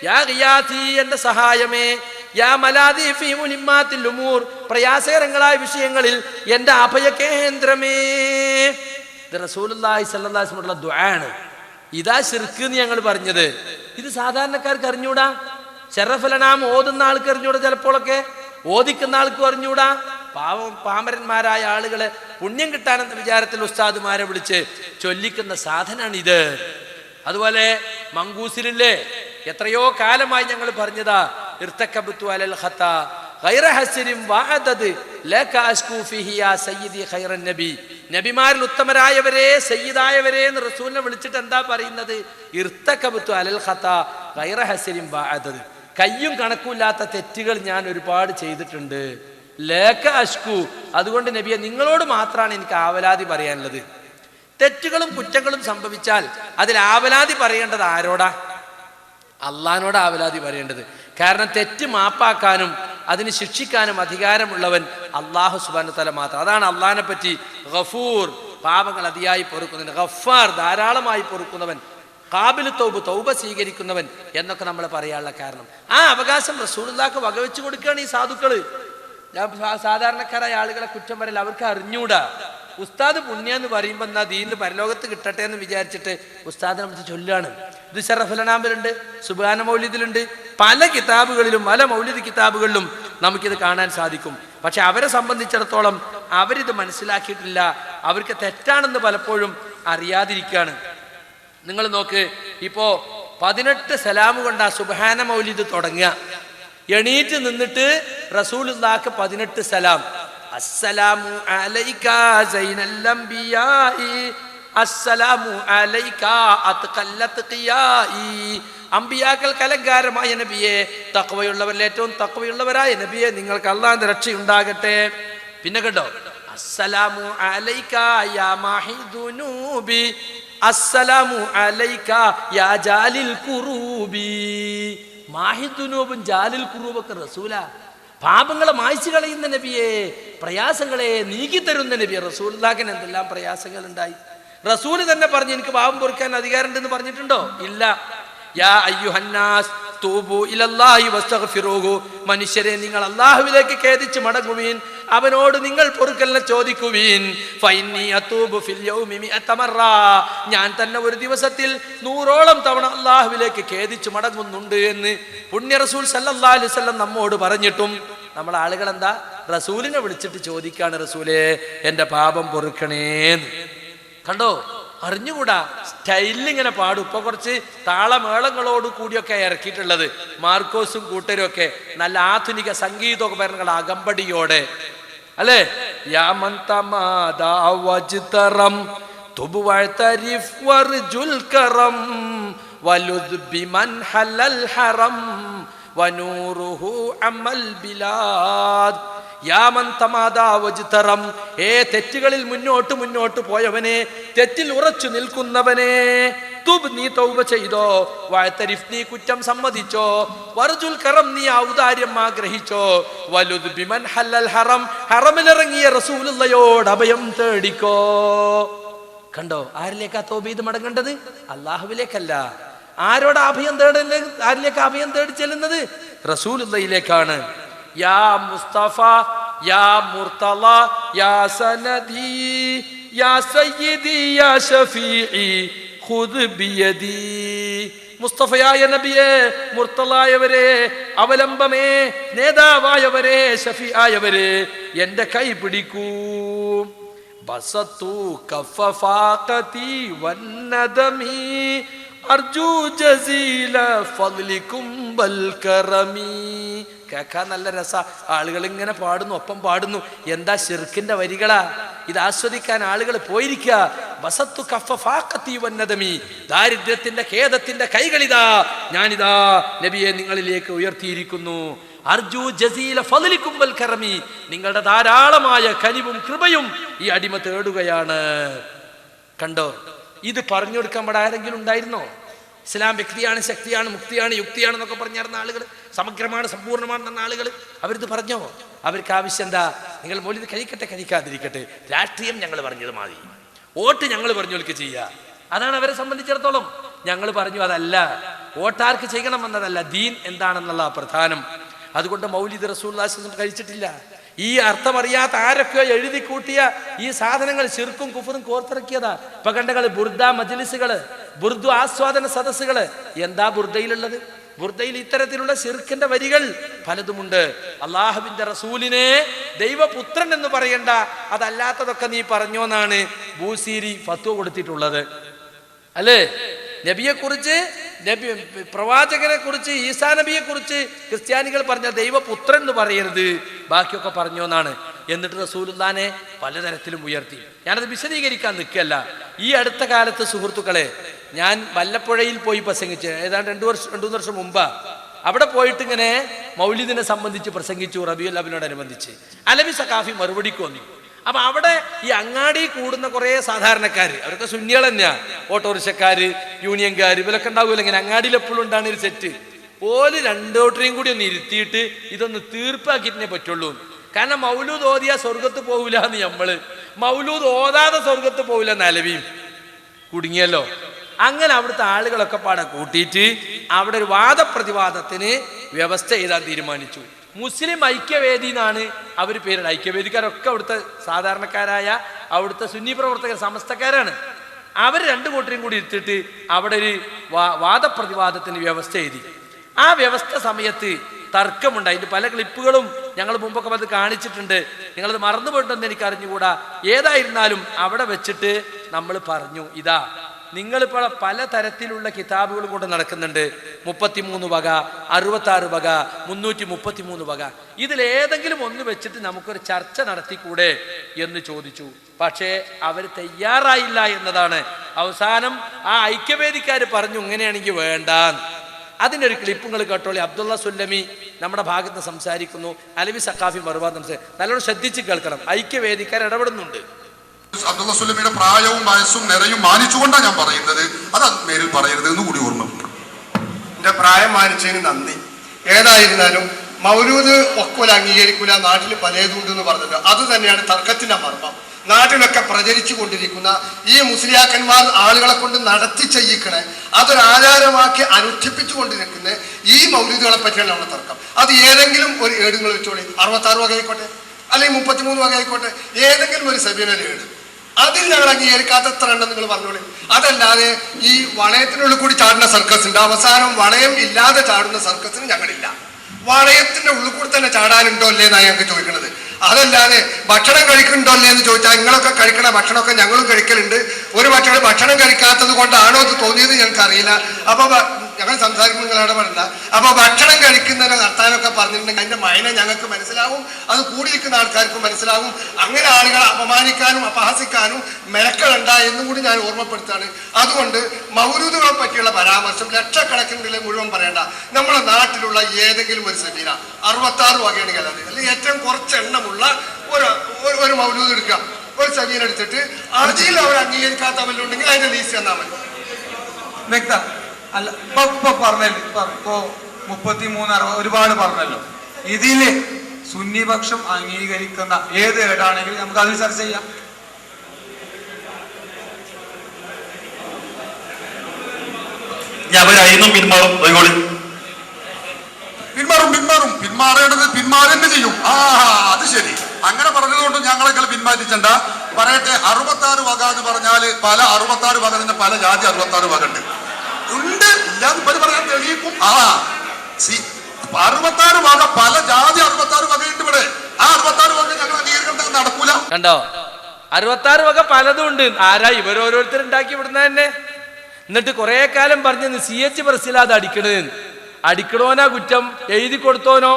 യാ ഗിയാസി, എന്റെ സഹായമേ. യാ മലാദി ഫീ മുലിമ്മാത്തിൽ ഉമൂർ, പ്രയാസകരങ്ങളായ വിഷയങ്ങളിൽ എന്റെ അഭയകേന്ദ്രമേ. ഇത് റസൂലുള്ളാഹി സ്വല്ലല്ലാഹു അലൈഹി വസല്ലം ദുആണ്. ഇതാ ശിർക്ക് എന്ന് ഞങ്ങൾ പറഞ്ഞത്. ഇത് സാധാരണക്കാർക്ക് അറിഞ്ഞൂടാ. ശറഫലനാം ഓതുന്ന ആൾക്ക് അറിഞ്ഞൂടാ, ചിലപ്പോഴൊക്കെ ഓദിക്കുന്ന ആൾക്ക് അറിഞ്ഞൂടാ. പാമരന്മാരായ ആളുകളെ പുണ്യം കിട്ടാനെന്ന വിചാരത്തിൽ ഉസ്താദുമാരെ വിളിച്ച് ചൊല്ലിക്കുന്ന സാധനാണ് ഇത്. അതുപോലെ മങ്കൂസിലില്ലേ, എത്രയോ കാലമായി ഞങ്ങൾ പറഞ്ഞതാ, ഇർതകബ്തു അലൽ ഖതാ ഗൈറ ഹസ്രിൻ വഅദദ് ലക അശ്കൂ ഫീഹി യാ സയ്യിദി ഖൈറൻ നബി. നബിമാരിൽ ഉത്തമരായവരെ, സയ്യിദായവരെ എന്ന് റസൂലിനെ വിളിച്ചിട്ട് എന്താ പറയുന്നത്? ഇർതകബ്തു അലൽ ഖതാ ഗൈറ ഹസ്രിൻ വഅദദ്, കയ്യും കണക്കുമില്ലാത്ത തെറ്റുകൾ ഞാൻ ഒരുപാട് ചെയ്തിട്ടുണ്ട്. ലക അശ്കൂ, അതുകൊണ്ട് നബിയെ നിങ്ങളോട് മാത്രമാണ് എനിക്ക് ആവലാതി പറയാനുള്ളത്. തെറ്റുകളും കുറ്റങ്ങളും സംഭവിച്ചാൽ അതിൽ ആവലാതി പറയേണ്ടത് ആരോടാ? അള്ളാഹിനോട് ആവലാതി പറയേണ്ടത്. കാരണം തെറ്റ് മാപ്പാക്കാനും അതിന് ശിക്ഷിക്കാനും അധികാരമുള്ളവൻ അള്ളാഹു സുബ്ഹാനഹു വ തആല മാത്രം. അതാണ് അള്ളാഹിനെ പറ്റി ഗഫൂർ, പാപങ്ങൾ അതിയായി പൊറുക്കുന്നവൻ, ഗഫാർ, ധാരാളമായി പൊറുക്കുന്നവൻ, ഖാബിൽ തൗബ്, തൗബ സ്വീകരിക്കുന്നവൻ എന്നൊക്കെ നമ്മൾ പറയാനുള്ള കാരണം. ആ അവകാശം റസൂലുള്ളാഹിക്ക് വകവെച്ചു കൊടുക്കുകയാണ് ഈ സാധുക്കള്. സാധാരണക്കാരായ ആളുകളെ കുറ്റം പറയൽ അവർക്ക് അറിഞ്ഞൂടാ. ഉസ്താദ് പുണ്യെന്ന് പറയുമ്പോൾ എന്നാ ദീനിന് പരലോകത്ത് കിട്ടട്ടെ എന്ന് വിചാരിച്ചിട്ട് ഉസ്താദിനെ വിളിച്ച് ചൊല്ലാണ്. ഇത് ശറഫുലനാമിലുണ്ട്, സുബ്ഹാന മൗലിദിലുണ്ട്, പല കിതാബുകളിലും, പല മൗലിദ് കിതാബുകളിലും നമുക്കിത് കാണാൻ സാധിക്കും. പക്ഷെ അവരെ സംബന്ധിച്ചിടത്തോളം അവരിത് മനസ്സിലാക്കിയിട്ടില്ല. അവർക്ക് തെറ്റാണെന്ന് പലപ്പോഴും അറിയാതിരിക്കുകയാണ്. നിങ്ങൾ നോക്ക്, ഇപ്പോ 18 സലാമ് കൊണ്ടാ സുബ്ഹാന മൗലിദ് തുടങ്ങുക. എണീറ്റ് നിന്നിട്ട് റസൂലുള്ളാഹിക്ക് 18 സലാം. അസ്സലാമു അലൈകാ സൈനൽ അംബിയാഇ അസ്സലാമു അലൈകാ അത്ഖല്ലത് ഖിയാഇ. അമ്പിയാക്കൾക്ക് അലങ്കാരമായ നബിയെ, തഖ്വയുള്ളവരിൽ ഏറ്റവും തഖ്വയുള്ളവരായ നബിയെ, നിങ്ങൾക്ക് അല്ലാഹുവിന്റെ രക്ഷയുണ്ടാകട്ടെ. പിന്നെ കേട്ടോ, അസ്സലാമു അലൈകാ യാ മാഹിദുനൂബി അസ്സലാമു അലൈകാ യാ ജാലിൽ ഖുറൂബി. മാഹിദുനൂബും ജാലിൽ ഖുറൂബൊക്കെ റസൂലാ. പാപങ്ങളെ മായ്ച്ചു കളയുന്ന നബിയെ, പ്രയാസങ്ങളെ നീക്കിത്തരുന്ന നബിയെ. റസൂലുള്ളാഹിന് എന്തെല്ലാം പ്രയാസങ്ങൾ ഉണ്ടായി. റസൂല് തന്നെ പറഞ്ഞു എനിക്ക് പാപം പൊറുക്കാൻ അധികാരം ഉണ്ടെന്ന് പറഞ്ഞിട്ടുണ്ടോ? ഇല്ല. യാ അയ്യുഹന്നാസ് തൂബു ഇലല്ലാഹി വസ്തഗ്ഫിറൂഹു, മനുഷ്യരെ നിങ്ങൾ അല്ലാഹുവിലേക്ക് ഖേദിച്ച് മടങ്ങുവീൻ, അവനോട് നിങ്ങൾ പൊറുക്കലിനെ ചോദിക്കുവീൻ. ഫഇന്നി അതൂബു ഫിൽ യൗമി 100 മറ, ഞാൻ തന്നെ ഒരു ദിവസത്തിൽ 100ഓളം തവണ അല്ലാഹുവിലേക്ക് ഖേദിച്ച് മടങ്ങുന്നുണ്ട് എന്ന് പുണ്യ റസൂൽ സല്ലല്ലാഹു അലൈഹി വസല്ലം നമ്മോട് പറഞ്ഞിട്ടും നമ്മളെ ആളുകൾ എന്താ? റസൂലിനെ വിളിച്ചിട്ട് ചോദിക്കാണ്, റസൂലേ എൻ്റെ പാപം പൊറുക്കണേന്ന്. കണ്ടോ, അറിഞ്ഞുകൂടാ. സ്റ്റൈലിൽ ഇങ്ങനെ പാടും. ഇപ്പൊ കുറച്ച് താളമേളങ്ങളോട് കൂടിയൊക്കെ ഇറക്കിയിട്ടുള്ളത് മാർക്കോസും കൂട്ടരും ഒക്കെ നല്ല ആധുനിക സംഗീതോപകരണങ്ങൾ അകമ്പടിയോടെ അല്ലേ. തെറ്റുകളിൽ മുന്നോട്ട് പോയവനെ, തെറ്റിൽ ഉറച്ചു നിൽക്കുന്നവനെ, തുബ് നീ തൗബ ചെയ്തോ, വഅതരിഫ് നീ കുറ്റം സമ്മതിച്ചോ, വർജുൽ കറം നീ ഔദാര്യം ആഗ്രഹിച്ചോ, വലുദ് ബിമൻ ഹല്ലൽ ഹറം ഹറമിലിറങ്ങിയ റസൂലുള്ളയോട് അഭയം തേടിക്കോ. കണ്ടോ, ആരിലേക്കാ തൗബ ചെയ്ത് മടങ്ങേണ്ടത്? അല്ലാഹുവിലേക്കല്ല. ആരോട് അഭയം തേടല്? ആരിലേക്ക് അഭയം തേടി ചെല്ലുന്നത്? റസൂലുള്ളയിലേക്കാണ്. യാ മുസ്തഫ യാ മുർത്തള യാ സനദി യാ സയ്യിദി യാ ഷഫീഇ ഖുദ് ബിയദി. മുസ്തഫയായ നബിയെ, മുർത്തളായവരെ, അവലംബമേ, നേതാവായവരെ, ഷഫീആയവരെ, എന്റെ കൈ പിടിക്കൂ. ബസത്തു കഫഫാഖതി വന്നദമി അർജു ജസീല ഫദ്ലികും ബൽ കറമി. കേൾക്കാൻ നല്ല രസ. ആളുകൾ ഇങ്ങനെ പാടുന്നു, ഒപ്പം പാടുന്നു. എന്താ ശിർക്കിന്റെ വരികളാ ഇത്. ആസ്വദിക്കാൻ ആളുകൾ പോയിരിക്കുക. ബസത്തു കഫഫാഖതി വന്നദമി, ദാരിദ്ര്യത്തിന്റെ ഖേദത്തിന്റെ കൈകളിതാ ഞാനിതാ നബിയെ നിങ്ങളിലേക്ക് ഉയർത്തിയിരിക്കുന്നു. അർജു ജസീല ഫദ്ലികും ബൽ കറമി, നിങ്ങളുടെ ധാരാളമായ കനിവും കൃപയും ഈ അടിമ തേടുകയാണ്. കണ്ടോ, ഇത് പറഞ്ഞു കൊടുക്കാൻ ഇവിടെ ആരെങ്കിലും ഉണ്ടായിരുന്നോ? ഇസ്ലാം വ്യക്തിയാണ്, ശക്തിയാണ്, മുക്തിയാണ്, യുക്തിയാണ് എന്നൊക്കെ പറഞ്ഞിരുന്ന ആളുകൾ, സമഗ്രമാണ്, സമ്പൂർണ്ണമാണെന്ന ആളുകൾ, അവരിത് പറഞ്ഞോ? അവർക്ക് ആവശ്യം എന്താ? നിങ്ങൾ മൗലിദ് കഴിക്കട്ടെ കഴിക്കാതിരിക്കട്ടെ, രാഷ്ട്രീയം ഞങ്ങൾ പറഞ്ഞത് മതി, വോട്ട് ഞങ്ങൾ പറഞ്ഞോൾക്ക് ചെയ്യുക, അതാണ് അവരെ സംബന്ധിച്ചിടത്തോളം. ഞങ്ങൾ പറഞ്ഞു അതല്ല, വോട്ടാർക്ക് ചെയ്യണം എന്നതല്ല, ദീൻ എന്താണെന്നുള്ള പ്രധാനം. അതുകൊണ്ട് മൗലിദ് റസൂലുള്ളാഹി സ്വല്ലല്ലാഹു അലൈഹി വസല്ലം കഴിച്ചിട്ടില്ല. ഈ അർത്ഥമറിയാത്ത ആരൊക്കെ എഴുതി കൂട്ടിയ ഈ സാധനങ്ങൾ ശിർക്കും കുഫറും കോർത്തിറക്കിയതാ. ഇപ്പൊ കണ്ടകള് ബുർദ മജ്ലിസുകള്, ബുർദു ആസ്വാദന സദസ്സുകള്. എന്താ ബുർദയിലുള്ളത്? ബുർദയിൽ ഇത്തരത്തിലുള്ള ശിർക്കിന്റെ വരികൾ പലതുമുണ്ട്. അള്ളാഹുവിന്റെ റസൂലിനെ ദൈവപുത്രൻ എന്ന് പറയണ്ട, അതല്ലാത്തതൊക്കെ നീ പറഞ്ഞോന്നാണ് ബൂസീരി ഫത്വ കൊടുത്തിട്ടുള്ളത്, അല്ലേ? നബിയെ കുറിച്ച്, നബി പ്രവാചകനെ കുറിച്ച്, ഈസാ നബിയെ കുറിച്ച് ക്രിസ്ത്യാനികൾ പറഞ്ഞ ദൈവപുത്രൻ എന്ന് പറയരുത്, ബാക്കിയൊക്കെ പറഞ്ഞോന്നാണ്. എന്നിട്ട് റസൂലുള്ളാഹിനെ പലതരത്തിലും ഉയർത്തി. ഞാനത് വിശദീകരിക്കാൻ നിൽക്കല്ല. ഈ അടുത്ത കാലത്ത് സുഹൃത്തുക്കളെ, ഞാൻ വല്ലപ്പുഴയിൽ പോയി പ്രസംഗിച്ച്, ഏതാണ്ട് 2 വർഷം മുമ്പ് അവിടെ പോയിട്ട് ഇങ്ങനെ മൗലിദിനെ സംബന്ധിച്ച് പ്രസംഗിച്ചു. റബീഉൽ അവ്വലിനോടനുബന്ധിച്ച് അലവി സഖാഫി മറുപടിക്ക് വന്നു. അപ്പൊ അവിടെ ഈ അങ്ങാടി കൂടുന്ന കുറെ സാധാരണക്കാർ, അവരൊക്കെ സുന്നികൾ തന്നെയാ, ഓട്ടോറിക്ഷക്കാര്, യൂണിയൻകാര്, ഇവരൊക്കെ ഉണ്ടാവുമല്ലോ. ഇങ്ങനെ അങ്ങാടിയിൽ എപ്പോഴും ഉണ്ടാകുന്ന ഒരു സെറ്റ്. ഓല് 2 ഓട്ടോയും കൂടി ഒന്ന് ഇരുത്തിയിട്ട് ഇതൊന്ന് തീർപ്പാക്കിയിട്ടേ പറ്റുള്ളൂ. കാരണം മൗലൂദ് ഓതിയാ സ്വർഗത്ത് പോകില്ല എന്ന് നമ്മള്, മൗലൂദ് ഓതാതെ സ്വർഗത്ത് പോകില്ല എന്ന് അലവിയും കുടുങ്ങിയല്ലോ. അങ്ങനെ അവിടുത്തെ ആളുകളൊക്കെ പാടെ കൂട്ടിയിട്ട് അവിടെ ഒരു വാദപ്രതിവാദത്തിന് വ്യവസ്ഥ ചെയ്താൽ തീരുമാനിച്ചു. മുസ്ലിം ഐക്യവേദി എന്നാണ് അവർ പേരിടുക. ഐക്യവേദിക്കാരൊക്കെ അവിടുത്തെ സാധാരണക്കാരായ അവിടുത്തെ സുന്നി പ്രവർത്തകർ, സമസ്തക്കാരാണ്. അവർ 2 കൂട്ടരും കൂടി ഇരുത്തിയിട്ട് അവിടെ ഒരു വാദപ്രതിവാദത്തിന് വ്യവസ്ഥ എഴുതി. ആ വ്യവസ്ഥ സമയത്ത് തർക്കമുണ്ട്. അതിൻ്റെ പല ക്ലിപ്പുകളും ഞങ്ങൾ മുമ്പൊക്കെ അത് കാണിച്ചിട്ടുണ്ട്. നിങ്ങളത് മറന്നുപോയിട്ടുണ്ടെന്ന് എനിക്ക് അറിഞ്ഞുകൂടാ. ഏതായിരുന്നാലും അവിടെ വെച്ചിട്ട് നമ്മൾ പറഞ്ഞു, ഇതാ നിങ്ങളിപ്പോൾ പല തരത്തിലുള്ള കിതാബുകളും കൊണ്ട് നടക്കുന്നുണ്ട്. 33 വക, 66 വക, 333 വക. ഇതിലേതെങ്കിലും ഒന്ന് വെച്ചിട്ട് നമുക്കൊരു ചർച്ച നടത്തിക്കൂടെ എന്ന് ചോദിച്ചു. പക്ഷേ അവർ തയ്യാറായില്ല എന്നതാണ്. അവസാനം ആ ഐക്യവേദിക്കാർ പറഞ്ഞു, ഇങ്ങനെയാണെങ്കിൽ വേണ്ട. അതിൻ്റെ ഒരു ക്ലിപ്പുകൾ കേട്ടോളി. അബ്ദുള്ള സുല്ലമി നമ്മുടെ ഭാഗത്ത് സംസാരിക്കുന്നു, അലവി സഖാഫി മറുഭാഗത്ത് സംസാരിക്കും. നല്ലോണം ശ്രദ്ധിച്ച് കേൾക്കണം. ഐക്യവേദിക്കാർ ഇടപെടുന്നുണ്ട്. അബ്ദുള്ള സുല്ലമിയുടെ പ്രായവും വയസ്സും നിറയും മാനിച്ചുകൊണ്ടാണ് ഞാൻ പറയുന്നത്. അത് മേലിൽ പറയരുത് എന്ന് കൂടി ഓർമ്മ. എന്റെ പ്രായം മാനിച്ചതിന് നന്ദി. ഏതായിരുന്നാലും മൗലൂദ് ഒക്കോല അംഗീകരിക്കൂല, നാട്ടിൽ പലതുണ്ട് എന്ന് പറഞ്ഞിട്ട് അത് തന്നെയാണ് തർക്കത്തിന്റെ മർമ്മം. നാട്ടിലൊക്കെ പ്രചരിച്ചു കൊണ്ടിരിക്കുന്ന ഈ മുസ്ലിയാക്കന്മാർ ആളുകളെ കൊണ്ട് നടത്തി ചെയ്യിക്കണേ, അതൊരു ആചാരമാക്കി അനുഷ്ഠിപ്പിച്ചു കൊണ്ടിരിക്കുന്ന ഈ മൗലൂദുകളെ പറ്റിയാണ് നമ്മുടെ തർക്കം. അത് ഏതെങ്കിലും ഒരു ഏടുകൾ വെച്ചോളി, 66 വക ആയിക്കോട്ടെ, അല്ലെങ്കിൽ 33 വക ആയിക്കോട്ടെ, ഏതെങ്കിലും ഒരു സബീനൽ ഏട്, അതിൽ ഞങ്ങൾ അംഗീകരിക്കാത്ത എത്ര ഉണ്ടെന്ന് നിങ്ങൾ പറഞ്ഞോളി. അതല്ലാതെ ഈ വളയത്തിനുള്ളിൽ കൂടി ചാടുന്ന സർക്കസ് ഉണ്ട്, അവസാനം വളയം ഇല്ലാതെ ചാടുന്ന സർക്കസിന് ഞങ്ങളില്ല. വളയത്തിന്റെ ഉള്ളിൽ കൂടി തന്നെ ചാടാനുണ്ടോ അല്ലേ എന്നാണ് ഞങ്ങൾക്ക് ചോദിക്കുന്നത്. അതല്ലാതെ ഭക്ഷണം കഴിക്കുന്നുണ്ടോ എന്ന് ചോദിച്ചാൽ നിങ്ങളൊക്കെ കഴിക്കണ ഭക്ഷണമൊക്കെ ഞങ്ങളും കഴിക്കലുണ്ട്. ഒരു ഭക്ഷണം കഴിക്കാത്തത് കൊണ്ടാണോ എന്ന് തോന്നിയത് ഞങ്ങൾക്ക് അറിയില്ല. അപ്പൊ ഞങ്ങൾ സംസാരിക്കുമ്പോൾ നിങ്ങൾ ഇടപെടണ്ട. അപ്പൊ ഭക്ഷണം കഴിക്കുന്നതിനെ നടത്താനൊക്കെ പറഞ്ഞിട്ടുണ്ടെങ്കിൽ അതിന്റെ മൈന ഞങ്ങൾക്ക് മനസ്സിലാവും, അത് കൂടിയിരിക്കുന്ന ആൾക്കാർക്കും മനസ്സിലാവും. അങ്ങനെ ആളുകളെ അപമാനിക്കാനും അപഹസിക്കാനും മെനക്കെടണ്ട എന്നും കൂടി ഞാൻ ഓർമ്മപ്പെടുത്താണ്. അതുകൊണ്ട് മൗലൂദുകളെ പറ്റിയുള്ള പരാമർശം ലക്ഷക്കണക്കിനുള്ള മുഴുവൻ പറയണ്ട. നമ്മുടെ നാട്ടിലുള്ള ഏതെങ്കിലും ഒരു സെമീന 66 വകയാണെങ്കിൽ അല്ലെങ്കിൽ ഏറ്റവും കുറച്ച് എണ്ണമുള്ള ഒരു മൗലൂദ് എടുക്കുക, ഒരു സെമീന എടുത്തിട്ട് അതിൽ അവർ അംഗീകരിക്കാത്ത വല്ലുണ്ടെങ്കിൽ അതിന്റെ ലീസ്റ്റ് തന്നാൽ മതി. വ്യക്തം അല്ല. ഇപ്പൊ പറഞ്ഞല്ലോ, ഇപ്പൊ 33 ഒരുപാട് പറഞ്ഞല്ലോ. ഇതില് സുന്നിപക്ഷം അംഗീകരിക്കുന്ന ഏത് ഏടാണെങ്കിലും നമുക്ക് അതിൽ ചർച്ച ചെയ്യാം. അവരായിരുന്നു പിന്മാറും, പിന്മാറേണ്ടത് പിന്മാറേണ്ടി ചെയ്യും. അത് ശരി. അങ്ങനെ പറഞ്ഞതുകൊണ്ട് ഞങ്ങളെങ്കിൽ പിന്മാറ്റിച്ചണ്ട. പറയട്ടെ, 66 വക എന്ന് പറഞ്ഞാല് പല 66 വക തന്നെ പല ജാതി 66 വക ഉണ്ട്. ഇല്ലാന്ന് പറയാൻ തെളിയിക്കും. 66 വക പല ജാതി 66 വകയുണ്ട് ഇവിടെ. ആ 66 വക ഞങ്ങൾ അംഗീകരിക്കേണ്ട നടക്കൂല. കണ്ടോ, 66 വക പലതും ഉണ്ട്. ആരാ ഇവരോരോരുത്തരുണ്ടാക്കി വിടുന്ന തന്നെ? എന്നിട്ട് കുറെ കാലം പറഞ്ഞ് CH പ്രസ്സിൽ അത് അടിക്കണോനാ കുറ്റം, എഴുതി കൊടുത്തോനോ,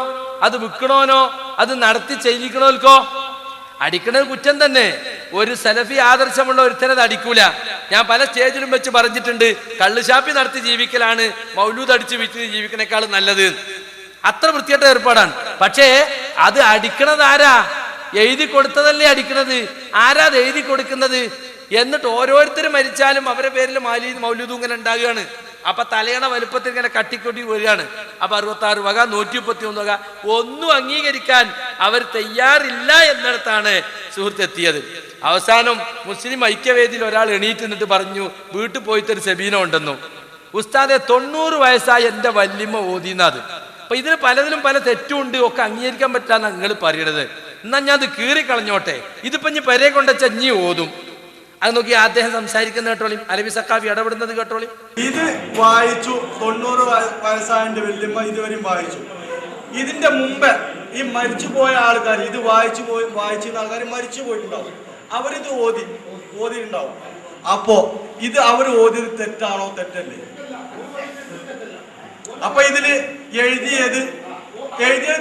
അത് വിൽക്കണോനോ, അത് നടത്തി ചെയ്യിക്കണോൽക്കോ? അടിക്കണത് കുറ്റം തന്നെ. ഒരു സലഫി ആദർശമുള്ള ഒരുത്തനത് അടിക്കൂല. ഞാൻ പല സ്റ്റേജിലും വെച്ച് പറഞ്ഞിട്ടുണ്ട്, കള്ളുഷാപ്പി നടത്തി ജീവിക്കലാണ് മൗലൂദ് അടിച്ച് വിറ്റ് ജീവിക്കണേക്കാളും നല്ലത്. അത്ര വൃത്തിയായിട്ട ഏർപ്പാടാണ്. പക്ഷേ അത് അടിക്കണത് ആരാ? എഴുതി കൊടുത്തതല്ലേ അടിക്കണത്. ആരാ അത് എഴുതി കൊടുക്കുന്നത്? എന്നിട്ട് ഓരോരുത്തരും മരിച്ചാലും അവരുടെ പേരിൽ മൗലൂദും ഇങ്ങനെ ഉണ്ടാകുകയാണ്. അപ്പൊ തലയണ വലുപ്പത്തിൽ ഇങ്ങനെ കട്ടിക്കൊട്ടി വരികയാണ്. അപ്പൊ 66 വക 131 വക ഒന്നും അംഗീകരിക്കാൻ അവർ തയ്യാറില്ല എന്നിടത്താണ് സുഹൃത്ത് എത്തിയത്. അവസാനം മുസ്ലിം ഐക്യവേദിയിൽ ഒരാൾ എണീറ്റ് നിന്നിട്ട് പറഞ്ഞു, വീട്ടിൽ പോയിട്ടൊരു സെബീന ഉണ്ടെന്നു. ഉസ്താദെ 90 വയസ്സായ എൻ്റെ വല്യമ്മ ഓതിന്നത്. അപ്പൊ ഇതിന് പലതിലും പല തെറ്റുണ്ട്, ഒക്കെ അംഗീകരിക്കാൻ പറ്റാന്ന് നിങ്ങൾ പറയണത്. എന്നാ ഞാൻ അത് കീറിക്കളഞ്ഞോട്ടെ, ഇതിപ്പോ ഇനി പെരെ കൊണ്ടുവച്ച ഇനി ഓതും. അത് നോക്കി അദ്ദേഹം സംസാരിക്കുന്ന കേട്ടോളി, അലവി സക്കാഫി ഇടപെടുന്നത് കേട്ടോളി. ഇത് വായിച്ചു 90 വയസ്സായ വല്യമ്മ ഇതുവരെയും വായിച്ചു. ഇതിന്റെ മുമ്പ് ഈ മരിച്ചുപോയ ആൾക്കാർ ഇത് വായിച്ചിരുന്ന ആൾക്കാർ മരിച്ചു പോയിട്ടുണ്ടാവും. അവരിത് ഓതിയിട്ടുണ്ടാവും. അപ്പോ ഇത് അവർ ഓതിയത് തെറ്റാണോ? തെറ്റല്ലേ? അപ്പൊ ഇതില് എഴുതിയത്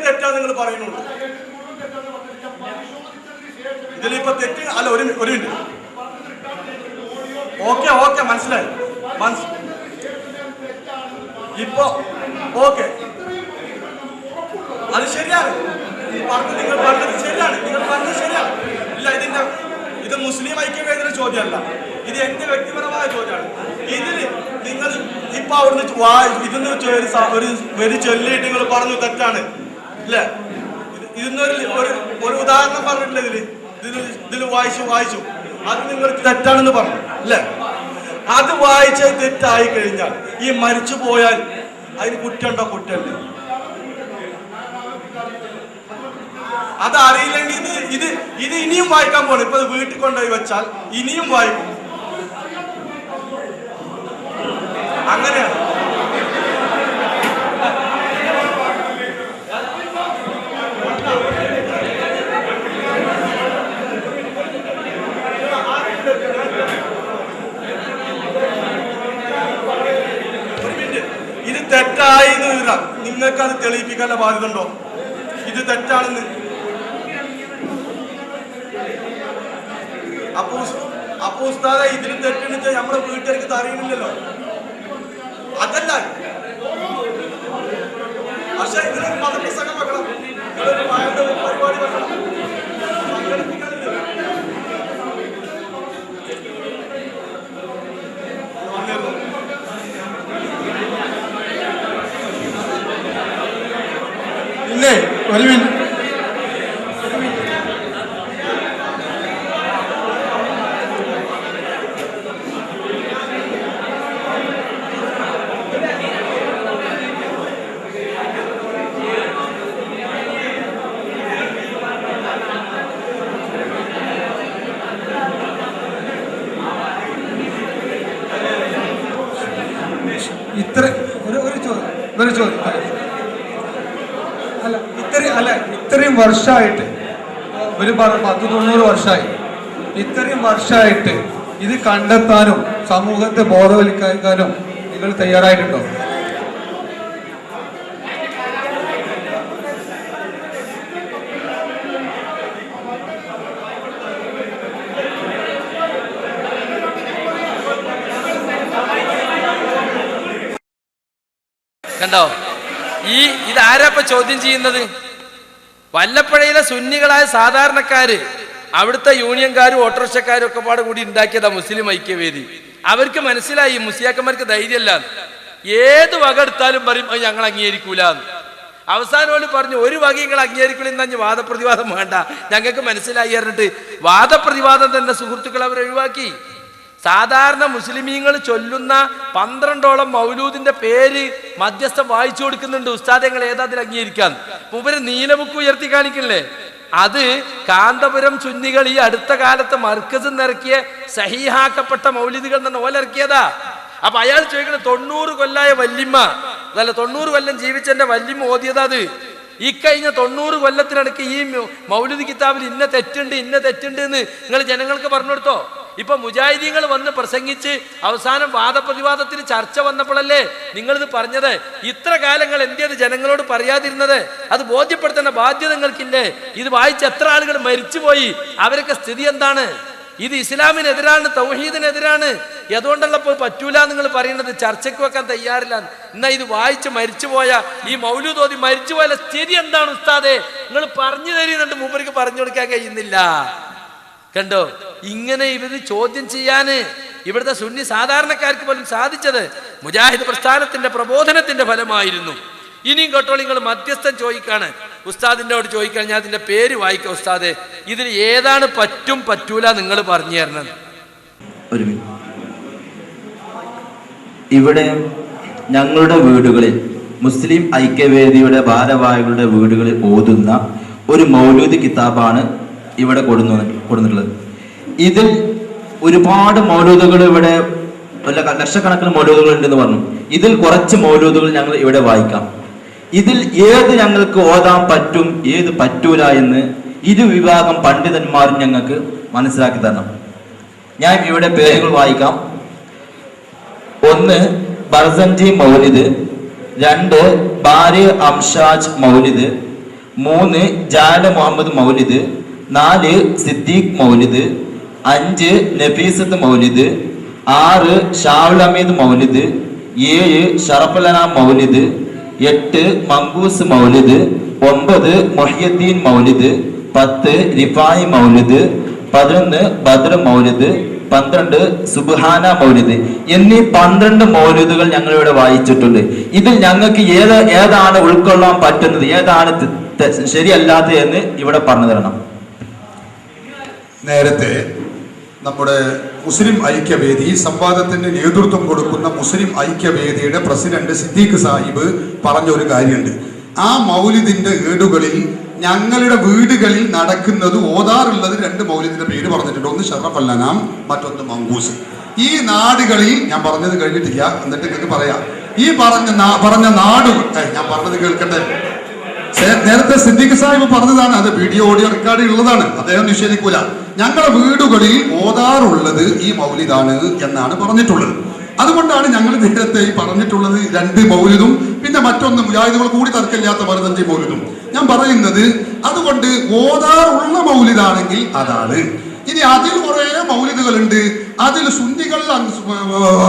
തെറ്റാ നിങ്ങൾ പറയുന്നുള്ളൂ. ഇതിലിപ്പോ തെറ്റ് അല്ല. ഒരു മിനിറ്റ്. ഓക്കെ മനസ്സിലായി. ഇപ്പൊ ഓക്കെ, അത് ശരിയാണ്. നിങ്ങൾ പറഞ്ഞത് ശരിയാണ്. ഇല്ല, ഇത് മുസ്ലിം ഐക്യവേദിയുടെ ചോദ്യമല്ല, ഇത് എന്റെ വ്യക്തിപരമായ ചോദ്യമാണ്. ഇതില് നിങ്ങൾ ഇപ്പൊ അവിടുന്ന് ഇതിന്ന് ഒരു ചൊല്ലിയിട്ട് നിങ്ങൾ പറഞ്ഞു തെറ്റാണ് അല്ലേ? ഒരു ഉദാഹരണം പറഞ്ഞിട്ടില്ല. ഇതില് വായിച്ചു അത് നിങ്ങൾ തെറ്റാണെന്ന് പറഞ്ഞു അല്ലേ? അത് വായിച്ചത് തെറ്റായി കഴിഞ്ഞാൽ ഈ മരിച്ചു പോയാൽ അതിന് കുറ്റമുണ്ടോ? കുറ്റമല്ലേ? അത് അറിയില്ലെങ്കിൽ ഇത് ഇനിയും വായിക്കാൻ പോകണം. ഇപ്പൊ വീട്ടിൽ കൊണ്ടുപോയി വെച്ചാൽ ഇനിയും വായിക്കും. അങ്ങനെയാണ്. ഇത് തെറ്റായി നിങ്ങൾക്ക് അത് തെളിയിപ്പിക്കാനുള്ള ബാധ്യത ഉണ്ടോ? ഇത് തെറ്റാണെന്ന്. അപ്പൊ ഉസ്താദെ ഇതിന് തെറ്റെന്ന് നമ്മളെ വീട്ടുകാർക്ക് അറിയുന്നില്ലല്ലോ. അതല്ല, പക്ഷെ ഇതിനൊരു മതപ്രസംഗം വെക്കണം, പരിപാടി വെക്കണം, സംഘടിപ്പിക്കാനില്ല. ഇല്ലേ? ഒരു മിനിറ്റ്. ഒരു ചോദ്യം അല്ല, ഇത്രയും വർഷമായിട്ട് ഒരു 10-90 വർഷമായി. ഇത്രയും വർഷമായിട്ട് ഇത് കണ്ടെത്താനും സമൂഹത്തെ ബോധവൽക്കരിക്കാനും നിങ്ങൾ തയ്യാറായിട്ടുണ്ടോ? കണ്ടോ, ഇതാരപ്പ ചോദ്യം ചെയ്യുന്നത്? വല്ലപ്പുഴയിലെ സുന്നികളായ സാധാരണക്കാര്, അവിടുത്തെ യൂണിയൻകാരും ഓട്ടോറിക്ഷക്കാരും ഒക്കെ പാടെ കൂടി ഉണ്ടാക്കിയതാ മുസ്ലിം ഐക്യവേദി. അവർക്ക് മനസ്സിലായി മുസ്ലിയാക്കന്മാർക്ക് ധൈര്യമല്ല, ഏത് വക എടുത്താലും പറയും അത് ഞങ്ങൾ അംഗീകരിക്കൂല. അവസാനം പറഞ്ഞു ഒരു വക നിങ്ങൾ അംഗീകരിക്കില്ലെന്ന് വാദപ്രതിവാദം വേണ്ട, ഞങ്ങൾക്ക് മനസ്സിലായി പറഞ്ഞിട്ട് വാദപ്രതിവാദം തന്നെ സുഹൃത്തുക്കൾ അവർ ഒഴിവാക്കി. സാധാരണ മുസ്ലിമീങ്ങൾ ചൊല്ലുന്ന 12ഓളം മൗലൂദിന്റെ പേര് മധ്യസ്ഥം വായിച്ചു കൊടുക്കുന്നുണ്ട്. ഉസ്താദങ്ങൾ ഏതാതിൽ അംഗീകരിക്കാൻ മൂപ്പര് നീലമുക്ക് ഉയർത്തി കാണിക്കില്ലേ? അത് കാന്തപുരം സുന്നികൾ ഈ അടുത്ത കാലത്ത് മർക്കസിൽ നിറക്കിയ സഹീഹാക്കപ്പെട്ട മൗലിദുകൾ തന്നെ ഓലിറക്കിയതാ. അപ്പൊ അയാൾ ചോദിക്കണം 90 കൊല്ലായ വല്യമ്മ, അതല്ല 90 കൊല്ലം ജീവിച്ചെന്റെ വല്യമ്മ ഓതിയതാ. അത് ഈ കഴിഞ്ഞ 90 കൊല്ലത്തിനിടയ്ക്ക് ഈ മൗലിദ് കിതാബിൽ ഇന്ന തെറ്റുണ്ട് എന്ന് നിങ്ങൾ ജനങ്ങൾക്ക് പറഞ്ഞു കൊടുത്തോ? ഇപ്പൊ മുജാഹിദീങ്ങൾ വന്ന് പ്രസംഗിച്ച് അവസാനം വാദപ്രതിവാദത്തിന് ചർച്ച വന്നപ്പോഴല്ലേ നിങ്ങളിത് പറഞ്ഞത്? ഇത്ര കാലങ്ങൾ എന്തിയത് ജനങ്ങളോട് പറയാതിരുന്നത്? അത് ബോധ്യപ്പെടുത്തേണ്ട ബാധ്യത നിങ്ങൾക്കില്ലേ? ഇത് വായിച്ച് എത്ര ആളുകൾ മരിച്ചുപോയി, അവരൊക്കെ സ്ഥിതി എന്താണ്? ഇത് ഇസ്ലാമിനെതിരാണ്, തൗഹീദിനെതിരാണ്. അതുകൊണ്ടുള്ളപ്പോൾ പറ്റൂല നിങ്ങൾ പറയുന്നത്, ചർച്ചയ്ക്ക് വെക്കാൻ തയ്യാറില്ല. എന്നാ ഇത് വായിച്ച് മരിച്ചുപോയ ഈ മൗലൂദ് ഓതി മരിച്ചുപോയ സ്ഥിതി എന്താണ് ഉസ്താദേ? നിങ്ങൾ പറഞ്ഞു തരുന്നുണ്ട്, മൂപ്പർക്ക് പറഞ്ഞു കൊടുക്കാൻ കഴിയുന്നില്ല. കണ്ടോ, ഇങ്ങനെ ഇവര് ചോദ്യം ചെയ്യാന് ഇവിടുത്തെ സുന്നി സാധാരണക്കാർക്ക് പോലും സാധിച്ചത് മുജാഹിദ് പ്രസ്ഥാനത്തിന്റെ പ്രബോധനത്തിന്റെ ഫലമായിരുന്നു. ഇനിയും കേട്ടോ, നിങ്ങൾ മധ്യസ്ഥൻ ചോദിക്കാണ്, ഉസ്താദിനോട് ചോദിക്കാൻ, ഞാൻ അതിന്റെ പേര് വായിക്കാം ഉസ്താദെ, ഇതിൽ ഏതാണ് പറ്റും പറ്റൂല നിങ്ങൾ പറഞ്ഞു തരണം. ഇവിടെ ഞങ്ങളുടെ വീടുകളിൽ മുസ്ലിം ഐക്യവേദിയുടെ ഭാരവാഹികളുടെ വീടുകളിൽ ഓതുന്ന ഒരു മൗലൂദ് കിതാബാണ് ഇവിടെ കൊടുത്തിട്ടുള്ളത്. ഇതിൽ ഒരുപാട് മൗലൂദുകൾ, ഇവിടെ ലക്ഷക്കണക്കിന് മൗലൂദുകൾ ഉണ്ടെന്ന് പറഞ്ഞു. ഇതിൽ കുറച്ച് മൗലൂദുകൾ ഞങ്ങൾ ഇവിടെ വായിക്കാം. ഇതിൽ ഏത് ഞങ്ങൾക്ക് ഓതാൻ പറ്റും, ഏത് പറ്റൂല എന്ന് ഇരു വിഭാഗം പണ്ഡിതന്മാരും ഞങ്ങൾക്ക് മനസ്സിലാക്കി തരണം. ഞാൻ ഇവിടെ പേരുകൾ വായിക്കാം. 1 ബർസൻജി മൗലിദ്, 2 ബാരി അംഷാജ് മൗലിദ്, 3 ജാല മുഹമ്മദ് മൗലിദ്, 4 സിദ്ദീഖ് മൗലിദ്, 5 നഫീസത്ത് മൗലിദ്, 6 ഷാവുൽ ഹമീദ് മൗലിദ്, 7 ഷറഫലന മൗലിദ്, 8 മങ്കൂസ് മൗലിദ്, 9 മുഹ്യദ്ദീൻ മൗലിദ്, 10 റിഫായി മൗലിദ്, 11 ബദ്ർ മൗലിദ്, 12 സുബ്ഹാന മൗലിദ് എന്നീ 12 മൗലിദുകൾ ഞങ്ങൾ ഇവിടെ വായിച്ചിട്ടുണ്ട്. ഇതിൽ ഞങ്ങൾക്ക് ഏതാണ് ഉൾക്കൊള്ളാൻ പറ്റുന്നത്, ഏതാണ് ശരിയല്ലാത്തത് എന്ന് ഇവിടെ പറഞ്ഞു തരണം. നേരത്തെ നമ്മുടെ മുസ്ലിം ഐക്യവേദി സംവാദത്തിന് നേതൃത്വം കൊടുക്കുന്ന മുസ്ലിം ഐക്യവേദിയുടെ പ്രസിഡന്റ് സിദ്ദീഖ് സാഹിബ് പറഞ്ഞ ഒരു കാര്യമുണ്ട്. ആ മൗലിദിന്റെ ഏടുകളിൽ ഞങ്ങളുടെ വീടുകളിൽ നടക്കുന്നത് ഓതാറുള്ളത് 2 മൗലിദിന്റെ പേര് പറഞ്ഞിട്ടുണ്ട്. ഒന്ന് ഷറഫല്ലനാം, മറ്റൊന്ന് മങ്കൂസ്. ഈ നാടുകളിൽ, ഞാൻ പറഞ്ഞത് കഴിഞ്ഞിട്ടില്ല, എന്നിട്ട് നിങ്ങൾക്ക് പറയാം. ഈ പറഞ്ഞ നാടുകൾ ഞാൻ പറഞ്ഞത് കേൾക്കട്ടെ. നേരത്തെ സിദ്ദീഖ് സാഹിബ് പറഞ്ഞതാണ്, അത് വീഡിയോ ഓഡിയോ റെക്കോർഡിൽ ഉള്ളതാണ്, അദ്ദേഹം നിഷേധിക്കൂല. ഞങ്ങളുടെ വീടുകളിൽ ഓതാറുള്ളത് ഈ മൗലിദാണ് എന്നാണ് പറഞ്ഞിട്ടുള്ളത്. അതുകൊണ്ടാണ് ഞങ്ങൾ നേരത്തെ ഈ പറഞ്ഞിട്ടുള്ളത് 2 മൗലിദും പിന്നെ മറ്റൊന്ന് മുജാഹിദുകൾ കൂടി തർക്കമില്ലാത്ത 15 മൗലിദും. ഞാൻ പറയുന്നത് അതുകൊണ്ട് ഓതാറുള്ള മൗലിദാണെങ്കിൽ അതാണ്. ഇനി അതിൽ കുറെ മൗലിദുകളുണ്ട്, അതിൽ സുന്നികൾ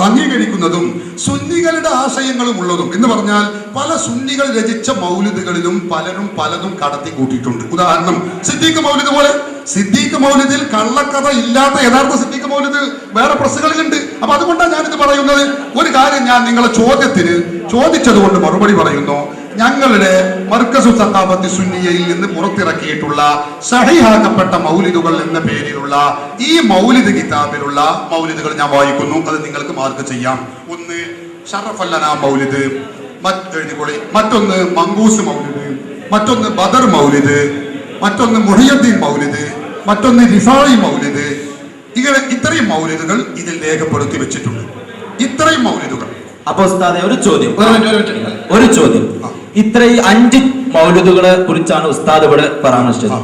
അംഗീകരിക്കുന്നതും സുന്നികളുടെ ആശയങ്ങളും ഉള്ളതും എന്ന് പറഞ്ഞാൽ പല സുന്നികൾ രചിച്ച മൗലിദുകളിലും പലരും പലതും കടത്തി കൂട്ടിയിട്ടുണ്ട്. ഉദാഹരണം സിദ്ദീഖ് മൗലിദ് പോലെ. സിദ്ദീഖ് മൗലിദിൽ കള്ളക്കഥ ഇല്ലാത്ത യഥാർത്ഥ സിദ്ദീഖ് മൗലിദ് വേറെ പ്രസ്സുകളിലുണ്ട്. അപ്പൊ അതുകൊണ്ടാണ് ഞാനിത് പറയുന്നത്. ഒരു കാര്യം ഞാൻ നിങ്ങളെ ചോദ്യത്തിന് ചോദിച്ചത് കൊണ്ട് മറുപടി പറയുന്നു. ഞങ്ങളുടെ മർക്കസു സഖാഫത്തി സുന്നിയയിൽ നിന്ന് പുറത്തിറക്കിയിട്ടുള്ള സഹീഹാക്കപ്പെട്ട മൗലിദുകൾ എന്ന പേരിലുള്ള ഈ മൗലിദ് കിതാബിലുള്ള മൗലിദുകൾ ഞാൻ വായിക്കുന്നു. അത് നിങ്ങൾക്ക് മാർക്ക് ചെയ്യാം. 1 ഷറഫല്ലന മൗലിദ്, മറ്റൊന്ന് മങ്കൂസ് മൗലിദ്, മറ്റൊന്ന് ബദർ മൗലിദ്, മറ്റൊന്ന് മുഹിയുദ്ദീൻ മൗലിദ്, മറ്റൊന്ന് റിഫായി മൗലിദ്. ഇങ്ങനെ ഇത്രയും മൗലിദുകൾ ഇതിൽ രേഖപ്പെടുത്തി വെച്ചിട്ടുണ്ട്. ഇത്രയും മൗലിദുകൾ. അപ്പൊ ഉസ്താദെ ഒരു ചോദ്യം, ഇത്രയും 5 മൗലിദുകളെ കുറിച്ചാണ് ഉസ്താദ് ഇവിടെ പരാമർശിച്ചത്.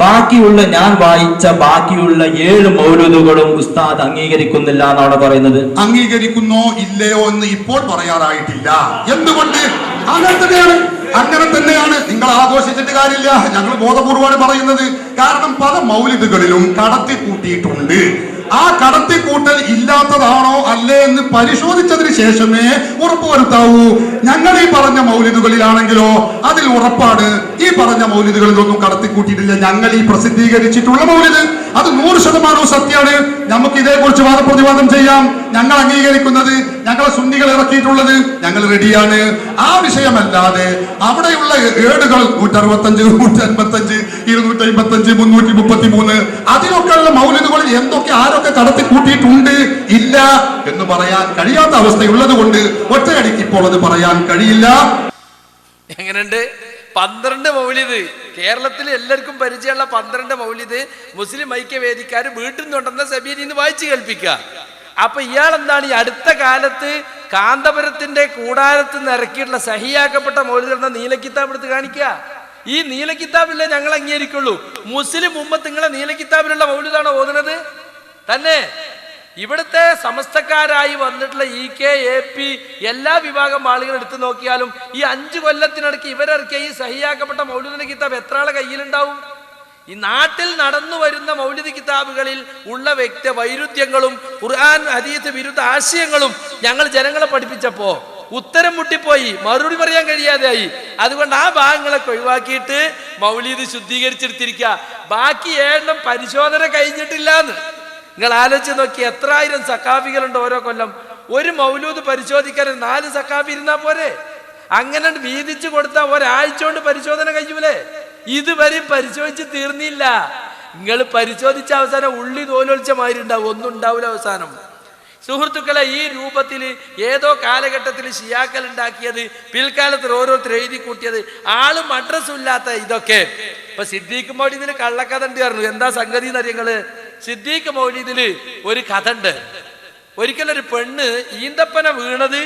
ബാക്കിയുള്ള ഞാൻ വായിച്ച ബാക്കിയുള്ള 7 മൗലൂദുകളും ഉസ്താദ് അംഗീകരിക്കുന്നില്ല എന്നാണ് പറയുന്നത്. അംഗീകരിക്കുന്നോ ഇല്ലയോ എന്ന് ഇപ്പോൾ പറയാറായിട്ടില്ല. എന്തുകൊണ്ട്? അങ്ങനെ തന്നെയാണ്. നിങ്ങൾ ആഘോഷിച്ചിട്ട് കാര്യമില്ല. ഞങ്ങൾ ബോധപൂർവമാണ് പറയുന്നത്. കാരണം പല മൗലിദുകളിലും കടത്തി കൂട്ടിയിട്ടുണ്ട്. ആ കടത്തിക്കൂട്ടൽ ഇല്ലാത്തതാണോ അല്ലേ എന്ന് പരിശോധിച്ചതിന് ശേഷമേ ഉറപ്പുവരുത്താവൂ. ഞങ്ങൾ ഈ പറഞ്ഞ മൗലിദുകളിലാണെങ്കിലോ അതിൽ ഉറപ്പാണ്. ഈ പറഞ്ഞ മൗലിദുകളിലൊന്നും കടത്തിക്കൂട്ടിയിട്ടില്ല. ഞങ്ങൾ ഈ പ്രസിദ്ധീകരിച്ചിട്ടുള്ള മൗലിദ് അത് 100% സത്യമാണ്. നമുക്ക് ഇതേക്കുറിച്ച് വാദപ്രതിവാദം ചെയ്യാം. ഞങ്ങൾ അംഗീകരിക്കുന്നത്, ഞങ്ങളെ സുന്നികൾ ഇറക്കിയിട്ടുള്ളത് ഞങ്ങൾ റെഡിയാണ്. ആ വിഷയമല്ലാതെ അവിടെയുള്ള ഏടുകൾ 165, 155, 255, 333 അതിലൊക്കെയുള്ള മൗലിദുകളിൽ എന്തൊക്കെ ആരൊക്കെ കടത്തി കൂട്ടിയിട്ടുണ്ട് ഇല്ല എന്ന് പറയാൻ കഴിയാത്ത അവസ്ഥയുള്ളത് കൊണ്ട് ഒറ്റയടിക്ക് ഇപ്പോൾ അത് പറയാൻ കഴിയില്ല. എങ്ങനെയുണ്ട്? 12 മൗലിദ് കേരളത്തിൽ എല്ലാവർക്കും പരിചയമുള്ള 12 മൗലിദ് മുസ്ലിം ഐക്യവേദിക്കാർ വീട്ടിൽ നിന്നുണ്ടെന്ന സബീലിന്ന് വായിച്ചു കേൾപ്പിക്കുക. അപ്പൊ ഇയാൾ എന്താണ് ഈ അടുത്ത കാലത്ത് കാന്തപുരത്തിന്റെ കൂടാരത്ത് നിന്ന് ഇറക്കിയിട്ടുള്ള സഹിയാക്കപ്പെട്ട മൗലിദ് എന്ന നീലക്കിതാബ് എടുത്ത് കാണിക്കുക. ഈ നീലക്കിതാബില്ലേ ഞങ്ങൾ അംഗീകരിക്കുള്ളൂ. മുസ്ലിം ഉമ്മത്ത് നിങ്ങളെ നീലക്കിതാബിലുള്ള മൗലിദാണോ ഓതുന്നത്? തന്നെ ഇവിടുത്തെ സമസ്തക്കാരായി വന്നിട്ടുള്ള EK, AP എല്ലാ വിഭാഗം ആളുകൾ എടുത്തു നോക്കിയാലും ഈ 5 കൊല്ലത്തിനിടയ്ക്ക് ഇവരിറക്കിയ ഈ സഹിയാക്കപ്പെട്ട മൗലിദിന്റെ കിതാബ് എത്ര ആളെ കയ്യിലുണ്ടാവും? ഈ നാട്ടിൽ നടന്നു വരുന്ന മൗലിദ് കിതാബുകളിൽ ഉള്ള വൈരുദ്ധ്യങ്ങളും ഖുർആൻ ഹദീസ് വിരുദ്ധ ആശയങ്ങളും ഞങ്ങൾ ജനങ്ങളെ പഠിപ്പിച്ചപ്പോ ഉത്തരം മുട്ടിപ്പോയി, മറുപടി പറയാൻ കഴിയാതെയായി. അതുകൊണ്ട് ആ ഭാഗങ്ങളൊക്കെ ഒഴിവാക്കിയിട്ട് മൗലിദ് ശുദ്ധീകരിച്ചെടുത്തിരിക്കുക. ബാക്കി 7 പരിശോധന കഴിഞ്ഞിട്ടില്ലാന്ന്. നിങ്ങൾ ആലോചിച്ച് നോക്കി, എത്ര ആയിരം സക്കാഫികളുണ്ട് ഓരോ കൊല്ലം. ഒരു മൗലൂദ് പരിശോധിക്കാൻ 4 സക്കാഫി ഇരുന്നാ പോരെ? അങ്ങനെ വീതിച്ചു കൊടുത്താൽ ഒരാഴ്ച കൊണ്ട് പരിശോധന കഴിയൂലേ? ഇതുവരെയും പരിശോധിച്ച് തീർന്നില്ല. നിങ്ങൾ പരിശോധിച്ച അവസാനം ഉള്ളി തോലൊളിച്ച മാതിരി ഉണ്ടാവും, ഒന്നും ഉണ്ടാവില്ല അവസാനം. സുഹൃത്തുക്കളെ, ഈ രൂപത്തിൽ ഏതോ കാലഘട്ടത്തിൽ ഷിയാക്കൾ ഉണ്ടാക്കിയത് പിൽക്കാലത്ത് ഓരോരുത്തർ എഴുതി കൂട്ടിയത് ആളും അഡ്രസ്സും ഇല്ലാത്ത ഇതൊക്കെ. ഇപ്പൊ സിദ്ദീഖ് മൗലിദിൽ കള്ളക്കഥ ഉണ്ട് പറഞ്ഞു. എന്താ സംഗതി എന്നറിയങ്ങള്? സിദ്ദീഖ് മൗലിദിൽ ഒരു കഥ ഉണ്ട്. ഒരിക്കലൊരു പെണ്ണ് ഈന്തപ്പന വീണത്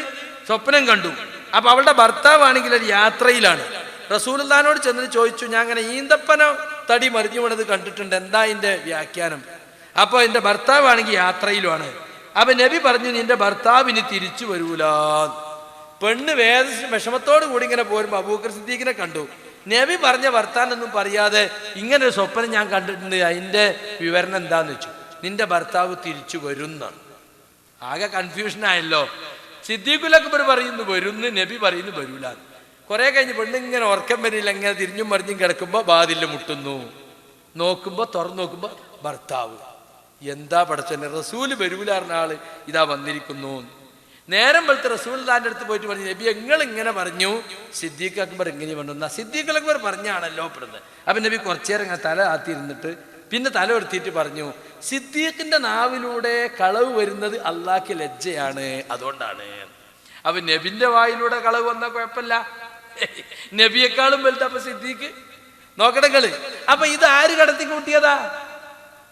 സ്വപ്നം കണ്ടു. അപ്പൊ അവളുടെ ഭർത്താവാണെങ്കിൽ ഒരു യാത്രയിലാണ്. റസൂലുള്ളാഹിനോട് ചെന്ന് ചോദിച്ചു, ഞാൻ അങ്ങനെ ഈന്തപ്പന തടി മറിഞ്ഞു വീണത് കണ്ടിട്ടുണ്ട്, എന്താ അതിന്റെ വ്യാഖ്യാനം? അപ്പൊ എന്റെ ഭർത്താവാണെങ്കിൽ യാത്രയിലുമാണ്. അപ്പൊ നബി പറഞ്ഞു, നിന്റെ ഭർത്താവിന് തിരിച്ചു വരൂല. പെണ്ണ് വിഷമത്തോടു കൂടി ഇങ്ങനെ പോരുമ്പോ അബൂബക്കർ സിദ്ദീഖിനെ കണ്ടു. നബി പറഞ്ഞ വർത്താനൊന്നും പറയാതെ ഇങ്ങനെ ഒരു സ്വപ്നം ഞാൻ കണ്ടിട്ടുണ്ട്, അതിന്റെ വിവരണം എന്താന്ന് വെച്ചു. നിന്റെ ഭർത്താവ് തിരിച്ചു വരുന്നാണ്. ആകെ കൺഫ്യൂഷൻ ആയല്ലോ. സിദ്ദീഖുൽ അക്ബർ പറയുന്നു വരുന്ന്, നബി പറയുന്നു വരൂല. കുറെ കഴിഞ്ഞ് പെണ്ണ് ഇങ്ങനെ ഉറക്കം വരില്ല, ഇങ്ങനെ തിരിഞ്ഞും മറിഞ്ഞും കിടക്കുമ്പോ വാതിലിൽ മുട്ടുന്നു. തുറന്നു നോക്കുമ്പോ ഭർത്താവ്. എന്താ പടച്ചോനെ, റസൂല് വരൂലാർന്ന ആള് ഇതാ വന്നിരിക്കുന്നു. നേരം വെളുത്ത് റസൂലുള്ളാഹിന്റെ അടുത്ത് പോയിട്ട് പറഞ്ഞു, നബി നിങ്ങൾ ഇങ്ങനെ പറഞ്ഞു, സിദ്ദീഖ് അക്ബർ ഇങ്ങനെ പറഞ്ഞു. സിദ്ദീഖ് അക്ബർ പറഞ്ഞാണല്ലോ പെടുന്നത്. അപ്പൊ നബി കുറച്ചേരം ഇങ്ങനെ തല ആത്തിരുന്നിട്ട് പിന്നെ തല എടുത്തിട്ട് പറഞ്ഞു, സിദ്ദീഖിന്റെ നാവിലൂടെ കളവ് വരുന്നത് അള്ളാഹ്ക്ക് ലജ്ജയാണ്, അതുകൊണ്ടാണ്. അപ്പൊ നബിന്റെ വായിലൂടെ കളവ് വന്നാൽ കുഴപ്പമില്ല, നബിയെക്കാളും വലുത് അപ്പൊ സിദ്ദീഖ്. നോക്കടങ്ങള്. അപ്പൊ ഇത് ആര് കടത്തി കൂട്ടിയതാ?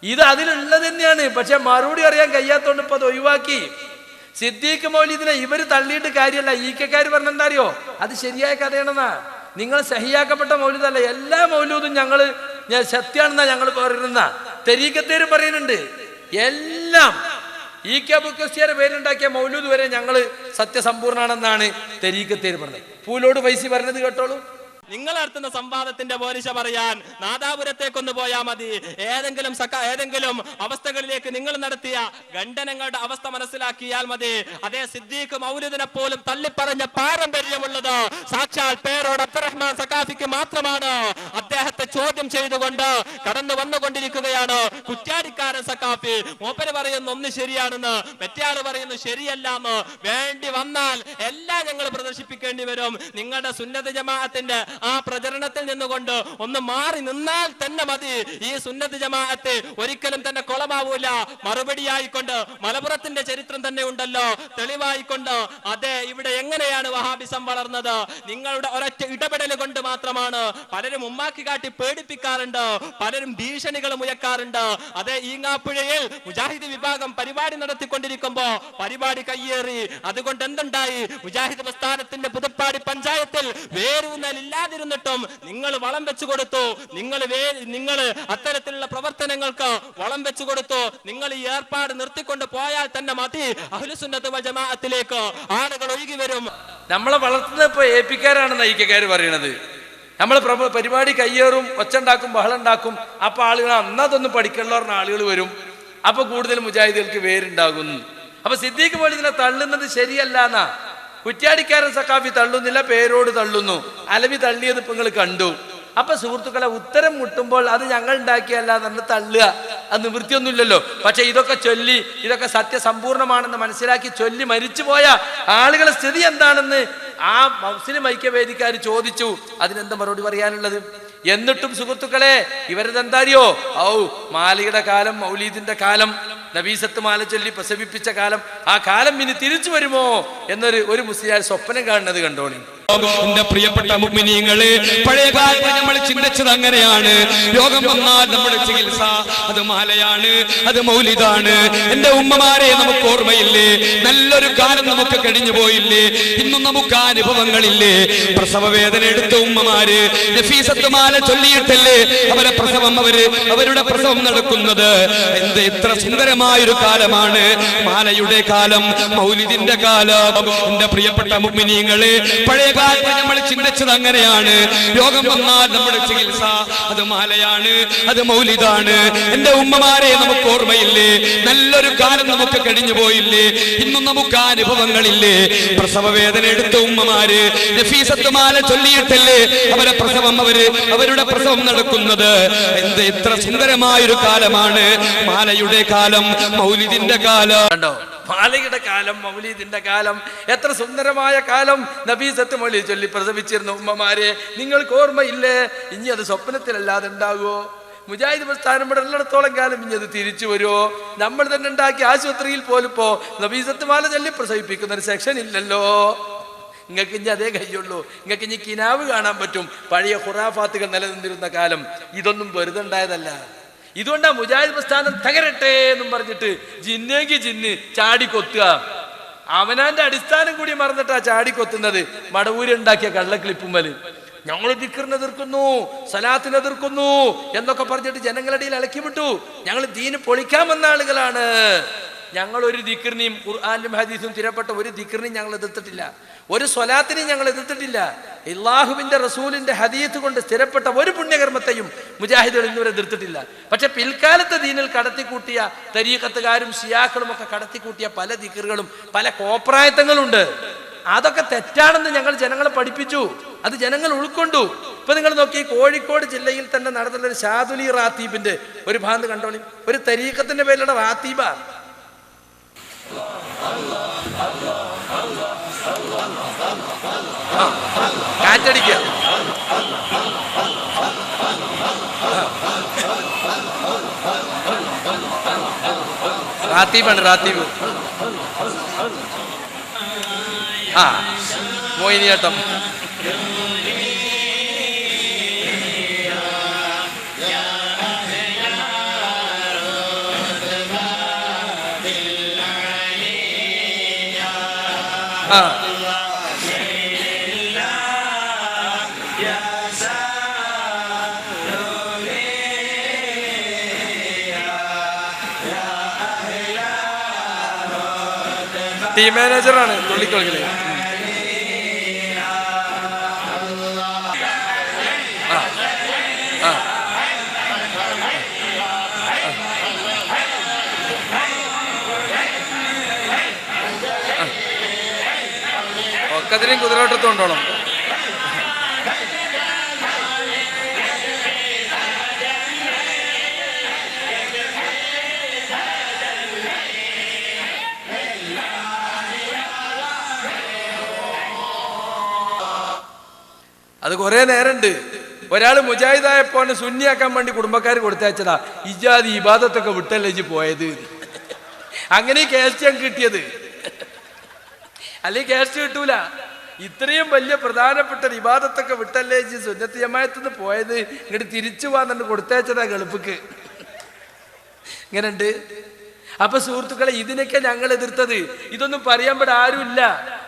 ഇത് അതിലുള്ളത് തന്നെയാണ്. പക്ഷെ മറുപടി അറിയാൻ കഴിയാത്തോണ്ട് ഇപ്പൊ അത് ഒഴിവാക്കി. സിദ്ദീഖ് മൗലിദിനെ ഇവര് തള്ളിയിട്ട് കാര്യമല്ല. ഈക്കക്കാര് പറഞ്ഞെന്താ അറിയോ? അത് ശരിയായ കഥയാണെന്നാ. നിങ്ങൾ സഹിയാക്കപ്പെട്ട മൗലിദല്ല, എല്ലാ മൗലൂദും ഞങ്ങള് സത്യാണെന്നാ ഞങ്ങൾ പറയുന്ന. തെരീക്കത്തേര് പറയുന്നുണ്ട് എല്ലാം. EK അബൂബക്കർ പേരുണ്ടാക്കിയ മൗലൂദ് വരെ ഞങ്ങള് സത്യസമ്പൂർണ്ണാണെന്നാണ് തെരീക്കത്തേര് പറഞ്ഞത്. പൂലോട് പൈസ പറഞ്ഞത് കേട്ടോളൂ. നിങ്ങൾ നടത്തുന്ന സംവാദത്തിന്റെ പോരിശ പറയാൻ നാദാപുരത്തേക്കൊന്ന് പോയാൽ മതി. ഏതെങ്കിലും അവസ്ഥകളിലേക്ക് നിങ്ങൾ നടത്തിയ ഖണ്ഡനങ്ങളുടെ അവസ്ഥ മനസ്സിലാക്കിയാൽ മതി. അതേ സിദ്ദീഖ് മൗലിദിനെ പോലും തള്ളിപ്പറഞ്ഞ പാരമ്പര്യമുള്ളത് സാക്ഷാൽ പേരോട് അബ്ദുറഹ്മാൻ സഖാഫിക്ക് മാത്രമാണ്. അദ്ദേഹത്തെ ചോദ്യം ചെയ്തുകൊണ്ട് കടന്നു വന്നുകൊണ്ടിരിക്കുകയാണ് കുറ്റ്യാടിക്കാരൻ സഖാഫി. മൂപ്പര് പറയുന്ന ഒന്ന് ശരിയാണെന്ന്, മറ്റേയാള് പറയുന്നു ശരിയല്ലാന്ന്. വേണ്ടി വന്നാൽ എല്ലാം ഞങ്ങൾ പ്രദർശിപ്പിക്കേണ്ടി വരും. നിങ്ങളുടെ സുന്നത്ത് ജമാഅത്തിന്റെ ആ പ്രചരണത്തിൽ നിന്നുകൊണ്ട് ഒന്ന് മാറി നിന്നാൽ തന്നെ മതി. ഈ സുന്നത്ത് ജമാഅത്ത് ഒരിക്കലും തന്നെ കുളമാവൂല. മറുപടിയായിക്കൊണ്ട് മലപ്പുറത്തിന്റെ ചരിത്രം തന്നെ ഉണ്ടല്ലോ, തെളിവായിക്കൊണ്ട്. അതെ, ഇവിടെ എങ്ങനെയാണ് വഹാബിസം വളർന്നത്? നിങ്ങളുടെ ഒരൊറ്റ ഇടപെടൽ കൊണ്ട് മാത്രമാണ്. പലരും ഉമ്മാക്കി കാട്ടി പേടിപ്പിക്കാറുണ്ട്, പലരും ഭീഷണികൾ മുഴക്കാറുണ്ട്. അതെ, ഈങ്ങാപ്പുഴയിൽ മുജാഹിദ് വിഭാഗം പരിപാടി നടത്തിക്കൊണ്ടിരിക്കുമ്പോ പരിപാടി കയ്യേറി. അതുകൊണ്ട് എന്തുണ്ടായി? മുജാഹിദ് പ്രസ്ഥാനത്തിന്റെ പുതുപ്പാടി പഞ്ചായത്തിൽ വേരൂന്നലില്ല പറയാതിരുന്നിട്ടും നിങ്ങൾ വളം വെച്ചു കൊടുത്തു. നിങ്ങൾ അത്തരത്തിലുള്ള പ്രവർത്തനങ്ങൾക്ക് വളം വെച്ചു കൊടുത്തു. നിങ്ങൾ ഈ ഏർപ്പാട് നിർത്തിക്കൊണ്ട് പോയാൽ തന്നെ മതി, അഹ്ലുസുന്നത്ത് വൽ ജമാഅത്തിലേക്ക് ആളുകൾ ഒഴുകി വരും. നമ്മളെ വളർത്തുന്ന ഇപ്പൊ ഏപ്പിക്കാരാണെന്ന് ഐക്യക്കാർ പറയണത്. നമ്മൾ പരിപാടി കയ്യേറും, ഒച്ചുണ്ടാക്കും, ബഹളം ഉണ്ടാക്കും. അപ്പൊ ആളുകൾ അന്നതൊന്നും പഠിക്കണമെന്ന് പറഞ്ഞ ആളുകൾ വരും. അപ്പൊ കൂടുതൽ മുജാഹിദുകൾക്ക് വേരുണ്ടാകുന്നു. അപ്പൊ സിദ്ദീഖ് മൗലൂദിനെ തള്ളുന്നത് ശരിയല്ല എന്നാ. കുറ്റ്യാടിക്കാരൻ സഖാഫി തള്ളുന്നില്ല, പേരോട് തള്ളുന്നു. അലവി തള്ളിയത് ഇപ്പൊ നിങ്ങൾ കണ്ടു. അപ്പൊ സുഹൃത്തുക്കളെ, ഉത്തരം മുട്ടുമ്പോൾ അത് ഞങ്ങൾ ഉണ്ടാക്കിയല്ല എന്ന് തള്ളുക, അത് നിവൃത്തിയൊന്നുമില്ലല്ലോ. പക്ഷെ ഇതൊക്കെ ചൊല്ലി, ഇതൊക്കെ സത്യസമ്പൂർണമാണെന്ന് മനസ്സിലാക്കി ചൊല്ലി മരിച്ചുപോയ ആളുകളുടെ സ്ഥിതി എന്താണെന്ന് ആ മുസ്ലിം ഐക്യവേദിക്കാർ ചോദിച്ചു. അതിനെന്താ മറുപടി പറയാനുള്ളത്? എന്നിട്ടും സുഹൃത്തുക്കളെ, ഇവരതെന്താറിയോ? മാലയുടെ കാലം, മൗലീദിന്റെ കാലം, നബീസത്ത് മാല ചൊല്ലി പ്രസവിപ്പിച്ച കാലം, ആ കാലം ഇനി തിരിച്ചു വരുമോ ഒരു മുസ്ലിയാർ സ്വപ്നം കാണുന്നത് കണ്ടോളി. എന്റെ പ്രിയപ്പെട്ട മുഅ്മിനീങ്ങളെ, പഴയ കാലത്ത് നമ്മൾ ചിന്തിച്ചത് അങ്ങനെയാണ്. രോഗം വന്നാൽ നമ്മുടെ ചികിത്സ അത് മാലയാണ്, അത് മൗലിദാണ്. എന്റെ ഉമ്മമാരെ, നമുക്ക് ഓർമ്മയില്ലേ? നല്ലൊരു കാലം നമുക്ക് കഴിഞ്ഞു പോയില്ലേ? ഇന്നും നമുക്ക് അനുഭവങ്ങളില്ലേ? പ്രസവ വേദന എടുത്ത ഉമ്മമാര് നഫീസത്ത് മാല ചൊല്ലിയിട്ടല്ലേ അവരുടെ പ്രസവം നടക്കുന്നത്? എന്ത് ഇത്ര സുന്ദരമായൊരു കാലമാണ് മാലയുടെ കാലം, മൗലിദിന്റെ കാലം. എന്റെ പ്രിയപ്പെട്ട മുഅ്മിനീങ്ങളെ, പഴയ കാലത്ത് നമ്മൾ ചിന്തിച്ചത് അങ്ങനെയാണ്. രോഗം വന്നാൽ നമ്മുടെ ചികിത്സ അത് മാലയാണ്, അത് മൗലിദാണ്. എന്റെ ഉമ്മമാരെ, നമുക്ക് ഓർമ്മയില്ലേ? നല്ലൊരു കാലം നമുക്ക് കഴിഞ്ഞു പോയില്ലേ? ഇന്നും നമുക്ക് അനുഭവങ്ങളില്ലേ? പ്രസവ വേദന എടുത്ത ഉമ്മമാര് നഫീസത്ത് മാല ചൊല്ലിയിട്ടല്ലേ അവരുടെ പ്രസവം നടക്കുന്നത്? എന്ത് ഇത്ര സുന്ദരമായൊരു കാലമാണ് മാലയുടെ കാലം, മൗലിദിന്റെ കാലം. കണ്ടോ? മാലയുടെ കാലം, മൗലീദിന്റെ കാലം, എത്ര സുന്ദരമായ കാലം. നബീസത്ത് മൗലീദ് ചൊല്ലി പ്രസവിച്ചിരുന്ന ഉമ്മമാരെ നിങ്ങൾക്ക് ഓർമ്മയില്ലേ? ഇനി അത് സ്വപ്നത്തിലല്ലാതെ ഉണ്ടാകുമോ? മുജാഹിദ് പ്രസ്ഥാനം ഇവിടെ ഉള്ളിടത്തോളം കാലം ഇനി അത് തിരിച്ചു വരുമോ? നമ്മൾ തന്നെ ഉണ്ടാക്കിയ ആശുപത്രിയിൽ പോലും ഇപ്പോ നബീസത്ത് മാല ചൊല്ലി പ്രസവിപ്പിക്കുന്ന ഒരു സെക്ഷൻ ഇല്ലല്ലോ. നിങ്ങൾക്ക് ഇനി അതേ കഴിയുള്ളൂ. നിങ്ങൾക്ക് ഇനി കിനാവ് കാണാൻ പറ്റും. പഴയ ഖുറാഫാത്തുകൾ നിലനിന്നിരുന്ന കാലം ഇതൊന്നും വെറുതെ ഉണ്ടായതല്ല. ഇതുകൊണ്ടാ മുജാഹിദ് പ്രസ്ഥാനം തകരട്ടെ എന്നും പറഞ്ഞിട്ട് ജിന്നെങ്കിൽ ജിന്ന് ചാടിക്കൊത്തുക. അവനാന്റെ അടിസ്ഥാനം കൂടി മറന്നിട്ടാ ചാടിക്കൊത്തുന്നത്. മടവൂരുണ്ടാക്കിയ കള്ളക്ലിപ്പുമ്മല് ഞങ്ങൾ ദിക്റിനെ എതിർക്കുന്നു, സലാത്തിനെ എതിർക്കുന്നു എന്നൊക്കെ പറഞ്ഞിട്ട് ജനങ്ങളുടെ ഇളക്കി വിട്ടു. ഞങ്ങൾ ദീന് പൊളിക്കാൻ വന്ന ആളുകളാണ്. ഞങ്ങൾ ഒരു ദിക്റിനെയും ഖുർആനിലും ഹദീസും തിരപ്പെട്ട ഒരു ദിക്റിനെയും ഞങ്ങൾ എതിർത്തിട്ടില്ല. ഒരു സ്വലാത്തിനെയും ഞങ്ങൾ എതിർത്തിട്ടില്ല. അല്ലാഹുവിന്റെ റസൂലിന്റെ ഹദീസ് കൊണ്ട് സ്ഥിരപ്പെട്ട ഒരു പുണ്യകർമ്മത്തെയും മുജാഹിദുകൾ ഇന്നുവരെ എതിർത്തിട്ടില്ല. പക്ഷെ പിൽക്കാലത്തെ ദീനിൽ കടത്തിക്കൂട്ടിയ തരീഖത്തുകാരും ഷിയാക്കളും ഒക്കെ കടത്തിക്കൂട്ടിയ പല ദിക്റുകളും പല കോപ്രായത്തങ്ങളുണ്ട്. അതൊക്കെ തെറ്റാണെന്ന് ഞങ്ങൾ ജനങ്ങളെ പഠിപ്പിച്ചു. അത് ജനങ്ങൾ ഉൾക്കൊണ്ടു. ഇപ്പൊ നിങ്ങൾ നോക്കി, കോഴിക്കോട് ജില്ലയിൽ തന്നെ നടത്തുന്ന ഒരു ഷാദുലി റാത്തീബിന്റെ ഒരു ഭാഗത്ത് കണ്ടോളി. ഒരു തരീഖത്തിന്റെ പേരിലുള്ള റാത്തീബ. കാറ്റടിക്കുക. റാത്തീബാണ്, റാത്തീബ്. മോഹിനിയാട്ടം. ടീം മാനേജറാണ് തുള്ളിക്കൊടുക്കല്. ഒക്കത്തിനെയും കുതിരോട്ടത്ത് കൊണ്ടോണം. അത് കുറെ നേരമുണ്ട്. ഒരാൾ മുജാഹിദായപ്പോ സുന്നിയാക്കാൻ വേണ്ടി കുടുംബക്കാർ കൊടുത്തയച്ചതാ. ഇജാതി ഇബാദത്തൊക്കെ വിട്ടല്ലേ ഇജ്ജ് പോയത്. അങ്ങനെ കേസ്റ്റ് ഞങ്ങൾക്ക് കിട്ടിയത്. അല്ലെങ്കിൽ കേസ്റ്റ് കിട്ടൂല. ഇത്രയും വലിയ പ്രധാനപ്പെട്ട ഇബാദത്തൊക്കെ വിട്ടല്ലേ ഇജ്ജ് സുന്നത്ത് ജമാഅത്തുനിന്ന് പോയത്, ഇങ്ങോട്ട് തിരിച്ചു പോകാൻ കൊടുത്തയച്ചതാ ഗൾഫിക്ക്. ഇങ്ങനെയുണ്ട്. അപ്പൊ സുഹൃത്തുക്കളെ, ഇതിനൊക്കെ ഞങ്ങൾ എതിർത്തത്. ഇതൊന്നും പറയാൻ ഇവിടെ ആരുമില്ല.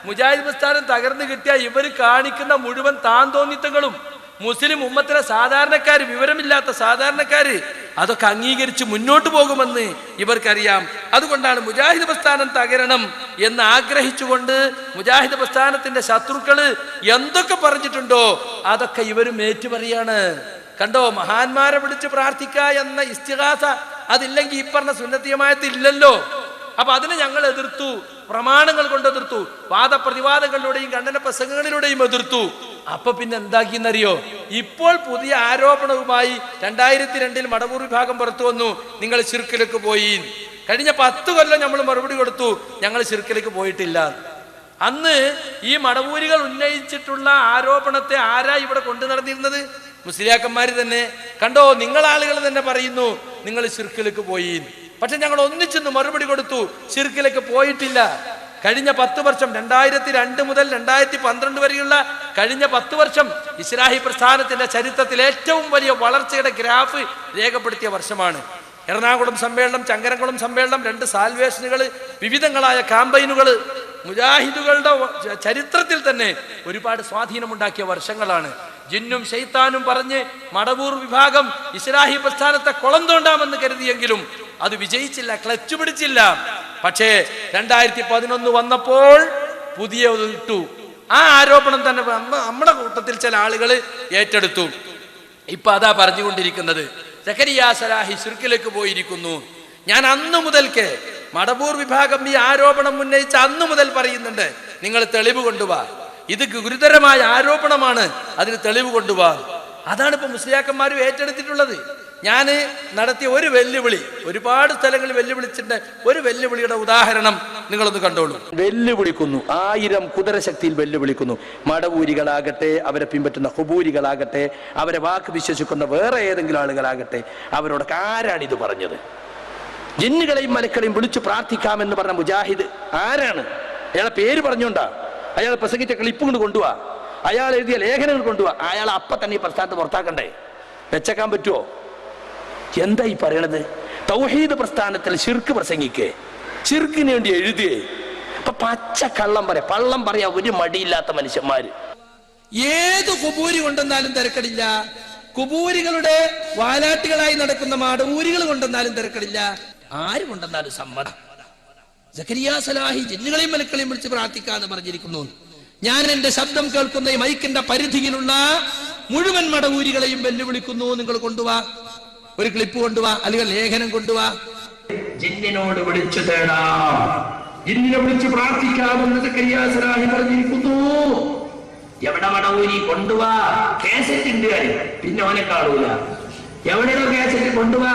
മുജാഹിദ് പ്രസ്ഥാനം തകർന്നു കിട്ടിയ ഇവർ കാണിക്കുന്ന മുഴുവൻ താന്തോന്നിത്തങ്ങളും മുസ്ലിം ഉമ്മത്തിലെ സാധാരണക്കാര്, വിവരമില്ലാത്ത സാധാരണക്കാര് അതൊക്കെ അംഗീകരിച്ച് മുന്നോട്ട് പോകുമെന്ന് ഇവർക്കറിയാം. അതുകൊണ്ടാണ് മുജാഹിദ് പ്രസ്ഥാനം തകരണം എന്ന് ആഗ്രഹിച്ചുകൊണ്ട് മുജാഹിദ് പ്രസ്ഥാനത്തിന്റെ ശത്രുക്കള് എന്തൊക്കെ പറഞ്ഞിട്ടുണ്ടോ അതൊക്കെ ഇവരും ഏറ്റുപറയാണ്. കണ്ടോ, മഹാന്മാരെ വിളിച്ച് പ്രാർത്ഥിക്ക എന്ന ഇസ്തിഗാസ അതില്ലെങ്കിൽ ഈ പറഞ്ഞ സുന്നത്തിയമായത്തില്ലല്ലോ. അപ്പൊ അതിനെ ഞങ്ങൾ എതിർത്തു, പ്രമാണങ്ങൾ കൊണ്ട് എതിർത്തു, വാദപ്രതിവാദങ്ങളിലൂടെയും ഖണ്ഡന പ്രസംഗങ്ങളിലൂടെയും എതിർത്തു. അപ്പൊ പിന്നെ എന്താക്കിയെന്നറിയോ? ഇപ്പോൾ പുതിയ ആരോപണവുമായി 2002 മടവൂർ വിഭാഗം പുറത്തു വന്നു, നിങ്ങൾ ശിർക്കിലേക്ക് പോയി. കഴിഞ്ഞ 10 കൊല്ലം നമ്മൾ മറുപടി കൊടുത്തു, ഞങ്ങൾ ശിർക്കിലേക്ക് പോയിട്ടില്ല. അന്ന് ഈ മടവൂരികൾ ഉന്നയിച്ചിട്ടുള്ള ആരോപണത്തെ ആരാ ഇവിടെ കൊണ്ടു നടന്നിരുന്നത്? മുസ്ലിയാക്കന്മാര് തന്നെ. കണ്ടോ, നിങ്ങളാളുകൾ തന്നെ പറയുന്നു നിങ്ങൾ ശിർക്കിലേക്ക് പോയി. പക്ഷെ ഞങ്ങൾ ഒന്നിച്ചെന്ന് മറുപടി കൊടുത്തു, ശിർക്കിലേക്ക് പോയിട്ടില്ല. കഴിഞ്ഞ 10 വർഷം 2002 മുതൽ 2012 വരെയുള്ള കഴിഞ്ഞ 10 വർഷം ഇസ്ലാഹി പ്രസ്ഥാനത്തിന്റെ ചരിത്രത്തിൽ ഏറ്റവും വലിയ വളർച്ചയുടെ ഗ്രാഫ് രേഖപ്പെടുത്തിയ വർഷമാണ്. എറണാകുളം സമ്മേളനം, ചങ്കരംകുളം സമ്മേളനം, 2 സാൽവേഷനുകൾ, വിവിധങ്ങളായ കാമ്പയിനുകൾ മുജാഹിദുകളുടെ ചരിത്രത്തിൽ തന്നെ ഒരുപാട് സ്വാധീനമുണ്ടാക്കിയ വർഷങ്ങളാണ്. ജിന്നും ശൈത്താനും പറഞ്ഞ് മടവൂർ വിഭാഗം ഇസ്ലാഹി പ്രസ്ഥാനത്തെ കുളം തോണ്ടാമെന്ന് കരുതിയെങ്കിലും അത് വിജയിച്ചില്ല, ക്ലച്ച് പിടിച്ചില്ല. പക്ഷേ 2011 വന്നപ്പോൾ പുതിയ ഇട്ടു. ആ ആരോപണം തന്നെ നമ്മുടെ കൂട്ടത്തിൽ ചില ആളുകൾ ഏറ്റെടുത്തു. ഇപ്പൊ അതാ പറഞ്ഞുകൊണ്ടിരിക്കുന്നത്, സക്കരിയ സലാഹി ശിർക്കിലേക്ക് പോയിരിക്കുന്നു. ഞാൻ അന്നു മുതൽക്ക് മടവൂർ വിഭാഗം ഈ ആരോപണം ഉന്നയിച്ച അന്നു മുതൽ പറയുന്നുണ്ട്, നിങ്ങൾ തെളിവ് കൊണ്ടുവാ, ഇത് ഗുരുതരമായ ആരോപണമാണ്, അതിന് തെളിവ് കൊണ്ടുവാ. അതാണ് ഇപ്പൊ മുസ്ലിയാക്കന്മാരും ഏറ്റെടുത്തിട്ടുള്ളത്. ഞാൻ നടത്തിയ ഒരു വെല്ലുവിളി, ഒരുപാട് സ്ഥലങ്ങളിൽ വെല്ലുവിളിച്ചിട്ടുണ്ട്. ഒരു വെല്ലുവിളിയുടെ ഉദാഹരണം നിങ്ങളൊന്ന് കണ്ടോളൂ. വെല്ലുവിളിക്കുന്നു, 1000 കുതിരശക്തിയിൽ വെല്ലുവിളിക്കുന്നു. മടവൂരികളാകട്ടെ, അവരെ പിൻപറ്റുന്ന ഹുബൂരികളാകട്ടെ, അവരെ വാക്ക് വിശ്വസിക്കുന്ന വേറെ ഏതെങ്കിലും ആളുകളാകട്ടെ, അവരോടൊക്കെ ആരാണ് ഇത് പറഞ്ഞത്? ജിന്നുകളെയും മലക്കളെയും വിളിച്ചു പ്രാർത്ഥിക്കാമെന്ന് പറഞ്ഞ മുജാഹിദ് ആരാണ്? അയാളെ പേര് പറഞ്ഞോണ്ടാ? അയാൾ പ്രസംഗിച്ച ക്ലിപ്പ് കൊണ്ട് കൊണ്ടുപോവാ, അയാൾ എഴുതിയ ലേഖനങ്ങൾ കൊണ്ടുപോവാ, അയാൾ അപ്പൊ തന്നെ ഈ പ്രസ്ഥാനത്ത് പുറത്താക്കണ്ടേ? വെച്ചേക്കാൻ പറ്റുമോ? എന്താ ഈ പറയണത്? തൗഹീദ് പ്രസ്ഥാനത്തിൽ ശിർക്ക് പ്രസംഗിക്കേ, ശിർക്കിന് വേണ്ടി എഴുതിയേ. അപ്പൊ പച്ച കള്ളം പറയാ, പള്ളം പറയാ ഒരു മടിയില്ലാത്ത മനുഷ്യന്മാര്. ഏത് കുബൂരി കൊണ്ടെന്നാലും തിരക്കടില്ല, കുബൂരികളുടെ വാലാട്ടികളായി നടക്കുന്ന മാടൂരികൾ കൊണ്ടെന്നാലും തിരക്കടില്ല, ആര് കൊണ്ടെന്നാലും സമ്മതം. സക്കരിയ സലാഹി ജിന്നുകളെയും മലക്കളെയും വിളിച്ച് പ്രാർത്ഥിക്കാന്ന് പറഞ്ഞിരിക്കുന്നു. ഞാൻ എന്റെ ശബ്ദം കേൾക്കുന്ന ഈ മൈക്കിന്റെ പരിധിയിലുള്ള മുഴുവൻ മടവൂരികളെയും വെല്ലുവിളിക്കുന്നു, നിങ്ങൾ കൊണ്ടുവാ, ഒരു ക്ലിപ്പ് കൊണ്ടുവാ, അല്ലെങ്കിൽ ലേഖനം കൊണ്ടുവാ. ജിന്നിനോട് വിളിച്ചു തേടാം, ജിന്നിനെ വിളിച്ച് പ്രാർത്ഥിക്കാമെന്ന് സക്കരിയ സലാഹി പറഞ്ഞിരിക്കുന്നു. എവിടെ മടവൂരി കൊണ്ടുവാ, കേസറ്റിന്റെ കാര്യം പിന്നെ ഓനെ കാണൂല. എവിടെയോ കേസറ്റ് കൊണ്ടുവാ.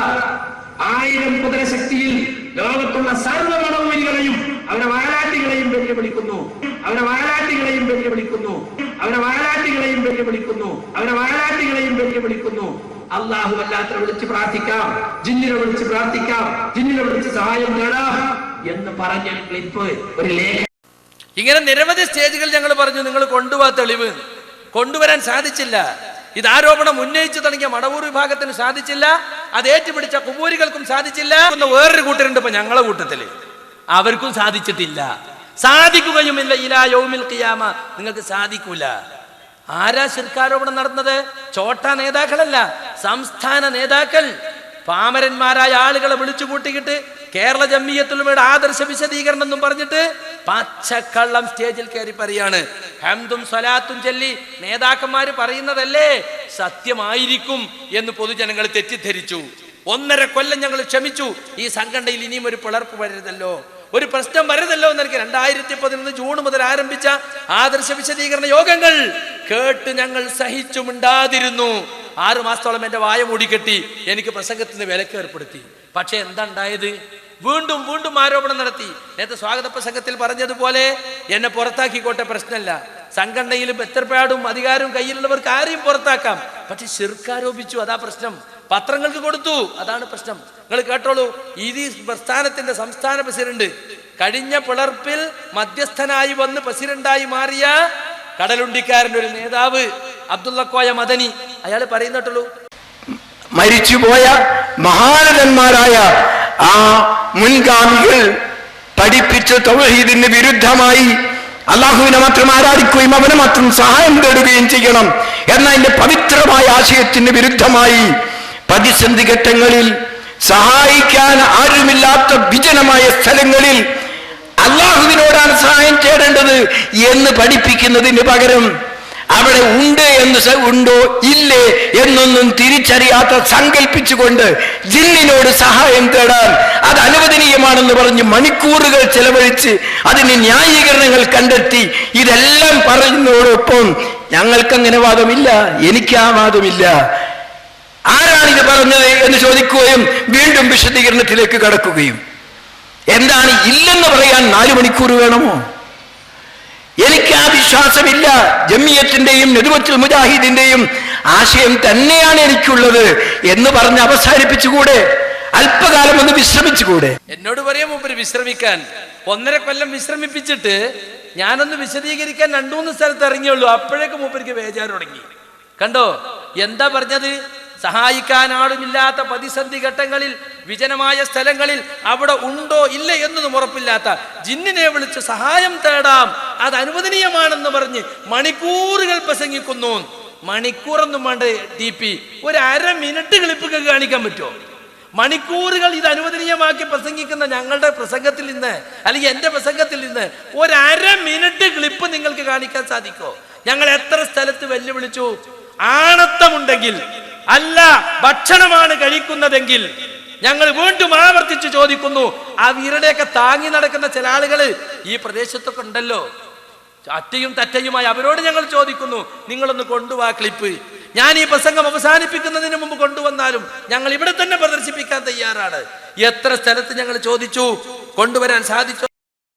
1000 കുതിരശക്തിയിൽ ലോകത്തുള്ള സർവ്വ മടവൂരികളെയും അവരെ വാലാട്ടികളെയും വെല്ലുവിളിക്കുന്നു, അവരെ വാലാട്ടികളെയും വെല്ലുവിളിക്കുന്നു, അവരെ വാലാട്ടികളെയും വെല്ലുവിളിക്കുന്നു, അവരെ വാലാട്ടികളെയും വെല്ലുവിളിക്കുന്നു. അള്ളാഹു അല്ലാത്ത വിളിച്ച് പ്രാർത്ഥിക്കാം, ജിന്നിനെ വിളിച്ച് പ്രാർത്ഥിക്കാം, ജിന്നിനെ വിളിച്ച് സഹായം നേടാം എന്ന് പറഞ്ഞ ക്ലിപ്പ്, ഒരു ലേഖനം. ഇങ്ങനെ നിരവധി സ്റ്റേജുകൾ ഞങ്ങൾ പറഞ്ഞു, നിങ്ങൾ കൊണ്ടുപോവാ തെളിവ്. കൊണ്ടുവരാൻ സാധിച്ചില്ല. ഇത് ആരോപണം ഉന്നയിച്ചു തുടങ്ങിയ മടവൂർ വിഭാഗത്തിന് സാധിച്ചില്ല, അത് ഏറ്റുപിടിച്ച കുബൂരികൾക്കും സാധിച്ചില്ല. വേറൊരു കൂട്ടരുണ്ട് ഇപ്പൊ ഞങ്ങളെ കൂട്ടത്തില്, അവർക്കും സാധിച്ചിട്ടില്ല, സാധിക്കുകയുമില്ല. ഇലാ യൗമിൽ ഖിയാമ നിങ്ങൾക്ക് സാധിക്കൂല. ആരാ ശിർക്കാരോപണം നടന്നത്? ചോട്ട നേതാക്കളല്ല, സംസ്ഥാന നേതാക്കൾ. പാമരന്മാരായ ആളുകളെ വിളിച്ചു കൂട്ടിക്കിട്ട് കേരള ജംഇയ്യത്തുലമയുടെ ആദർശ വിശദീകരണം എന്നും പറഞ്ഞിട്ട് പച്ചക്കള്ളം സ്റ്റേജിൽ കയറി പറയാണ്. ഹംദും സ്വലാത്തും ചൊല്ലി നേതാക്കന്മാര് പറയുന്നതല്ലേ സത്യമായിരിക്കും എന്ന് പൊതുജനങ്ങൾ തെറ്റിദ്ധരിച്ചു. 1.5 കൊല്ലം ഞങ്ങൾ ക്ഷമിച്ചു. ഈ സംഘടനയിൽ ഇനിയും ഒരു പിളർപ്പ് വരരുതല്ലോ, ഒരു പ്രശ്നം വരരുതല്ലോ എന്നെനിക്ക് 2011 ജൂൺ മുതൽ ആരംഭിച്ച ആദർശ വിശദീകരണ യോഗങ്ങൾ കേട്ട് ഞങ്ങൾ സഹിച്ചുമിണ്ടാതിരുന്നു. 6 മാസത്തോളം എന്റെ വായ മൂടിക്കെട്ടി, എനിക്ക് പ്രസംഗത്തിന് വിലക്ക് ഏർപ്പെടുത്തി. പക്ഷെ എന്താ ഉണ്ടായത്? വീണ്ടും വീണ്ടും ആരോപണം നടത്തി. നേരത്തെ സ്വാഗത പ്രസംഗത്തിൽ പറഞ്ഞതുപോലെ എന്നെ പുറത്താക്കിക്കോട്ടെ, പ്രശ്നമല്ല. സംഘടനയിലും എത്രപാടും അധികാരവും കയ്യിലുള്ളവർക്ക് ആരെയും പുറത്താക്കാം. പക്ഷെ ശിർക്കാരോപിച്ചു, അതാ പ്രശ്നം. പത്രങ്ങൾക്ക് കൊടുത്തു, അതാണ് പ്രശ്നം. നിങ്ങൾ കേട്ടോളൂ, ഈ പ്രസ്ഥാനത്തിന്റെ സംസ്ഥാന പ്രസിഡന്റ് കഴിഞ്ഞ പിളർപ്പിൽ മധ്യസ്ഥനായി വന്ന് പ്രസിഡന്റായി മാറിയ കടലുണ്ടിക്കാരൻ്റെ ഒരു നേതാവ് അബ്ദുള്ള കോയ മദനി, അയാൾ പറയുന്നിട്ടുള്ളൂ, മരിച്ചുപോയ മഹാനന്മാരായ ആ മുൻഗാമികൾ പഠിപ്പിച്ച തൗഹീദിന് വിരുദ്ധമായി അള്ളാഹുവിനെ മാത്രം ആരാധിക്കുകയും അവനെ മാത്രം സഹായം തേടുകയും ചെയ്യണം എന്ന അതിന്റെ പവിത്രമായ ആശയത്തിന് വിരുദ്ധമായി പ്രതിസന്ധി ഘട്ടങ്ങളിൽ സഹായിക്കാൻ ആരുമില്ലാത്ത വിജനമായ സ്ഥലങ്ങളിൽ അള്ളാഹുവിനോടാണ് സഹായം തേടേണ്ടത് എന്ന് പഠിപ്പിക്കുന്നതിന് പകരം അവിടെ ഉണ്ട് എന്ന് ഉണ്ടോ ഇല്ലേ എന്നൊന്നും തിരിച്ചറിയാത്ത സങ്കല്പിച്ചുകൊണ്ട് ജിന്നിനോട് സഹായം തേടാൻ അത് അനുവദനീയമാണെന്ന് പറഞ്ഞ് മണിക്കൂറുകൾ ചെലവഴിച്ച് അതിന് ന്യായീകരണങ്ങൾ കണ്ടെത്തി ഇതെല്ലാം പറയുന്നതോടൊപ്പം ഞങ്ങൾക്കങ്ങനെ വാദമില്ല, എനിക്ക് ആ വാദമില്ല. ആരാണിത് പറഞ്ഞത് എന്ന് ചോദിക്കുകയും വീണ്ടും വിശദീകരണത്തിലേക്ക് കടക്കുകയും എന്താണ് ഇല്ലെന്ന് പറയാൻ 4 മണിക്കൂർ വേണമോ? എനിക്ക് ആ വിശ്വാസമില്ല. ജമിയത്തിന്റെയും നദുവത്തുൽ മുജാഹിദിന്റെയും ആശയം തന്നെയാണ് എനിക്കുള്ളത് എന്ന് പറഞ്ഞ് അവസാനിപ്പിച്ചുകൂടെ? അല്പകാലം ഒന്ന് വിശ്രമിച്ചുകൂടെ? എന്നോട് പറയാം മൂപ്പര് വിശ്രമിക്കാൻ. 1.5 കൊല്ലം വിശ്രമിപ്പിച്ചിട്ട് ഞാനൊന്ന് വിശദീകരിക്കാൻ 2-3 സ്ഥലത്ത് ഇറങ്ങിയുള്ളൂ. അപ്പോഴേക്ക് മൂപ്പർക്ക് ബേജാറ് തുടങ്ങി. കണ്ടോ എന്താ പറഞ്ഞത്? സഹായിക്കാൻ ആളുമില്ലാത്ത പ്രതിസന്ധി ഘട്ടങ്ങളിൽ, വിജനമായ സ്ഥലങ്ങളിൽ, അവിടെ ഉണ്ടോ ഇല്ല എന്നൊന്നും ഉറപ്പില്ലാത്ത ജിന്നിനെ വിളിച്ച് സഹായം തേടാം, അത് അനുവദനീയമാണെന്ന് പറഞ്ഞ് മണിക്കൂറുകൾ പ്രസംഗിക്കുന്നു. മണിക്കൂറൊന്നും വേണ്ട TP, ഒരു 1/2 മിനിറ്റ് ക്ലിപ്പൊക്കെ കാണിക്കാൻ പറ്റുമോ? മണിക്കൂറുകൾ ഇത് അനുവദനീയമാക്കി പ്രസംഗിക്കുന്ന ഞങ്ങളുടെ പ്രസംഗത്തിൽ നിന്ന്, അല്ലെങ്കിൽ എൻ്റെ പ്രസംഗത്തിൽ നിന്ന് ഒരു 1/2 മിനിറ്റ് ക്ലിപ്പ് നിങ്ങൾക്ക് കാണിക്കാൻ സാധിക്കോ? ഞങ്ങൾ എത്ര സ്ഥലത്ത് വെല്ലുവിളിച്ചു. ആണത്തമുണ്ടെങ്കിൽ, അല്ല ഭക്ഷണമാണ് കഴിക്കുന്നതെങ്കിൽ, ഞങ്ങൾ വീണ്ടും ആവർത്തിച്ച് ചോദിക്കുന്നു. ആ വീരുടെയൊക്കെ താങ്ങി നടക്കുന്ന ചില ആളുകൾ ഈ പ്രദേശത്തൊക്കെ ഉണ്ടല്ലോ, അറ്റയും തറ്റയുമായി. അവരോട് ഞങ്ങൾ ചോദിക്കുന്നു, നിങ്ങളൊന്ന് കൊണ്ടുപോവാ ക്ലിപ്പ്. ഞാൻ ഈ പ്രസംഗം അവസാനിപ്പിക്കുന്നതിന് മുമ്പ് കൊണ്ടുവന്നാലും ഞങ്ങൾ ഇവിടെ തന്നെ പ്രദർശിപ്പിക്കാൻ തയ്യാറാണ്. എത്ര സ്ഥലത്ത് ഞങ്ങൾ ചോദിച്ചു, കൊണ്ടുവരാൻ സാധിച്ചു.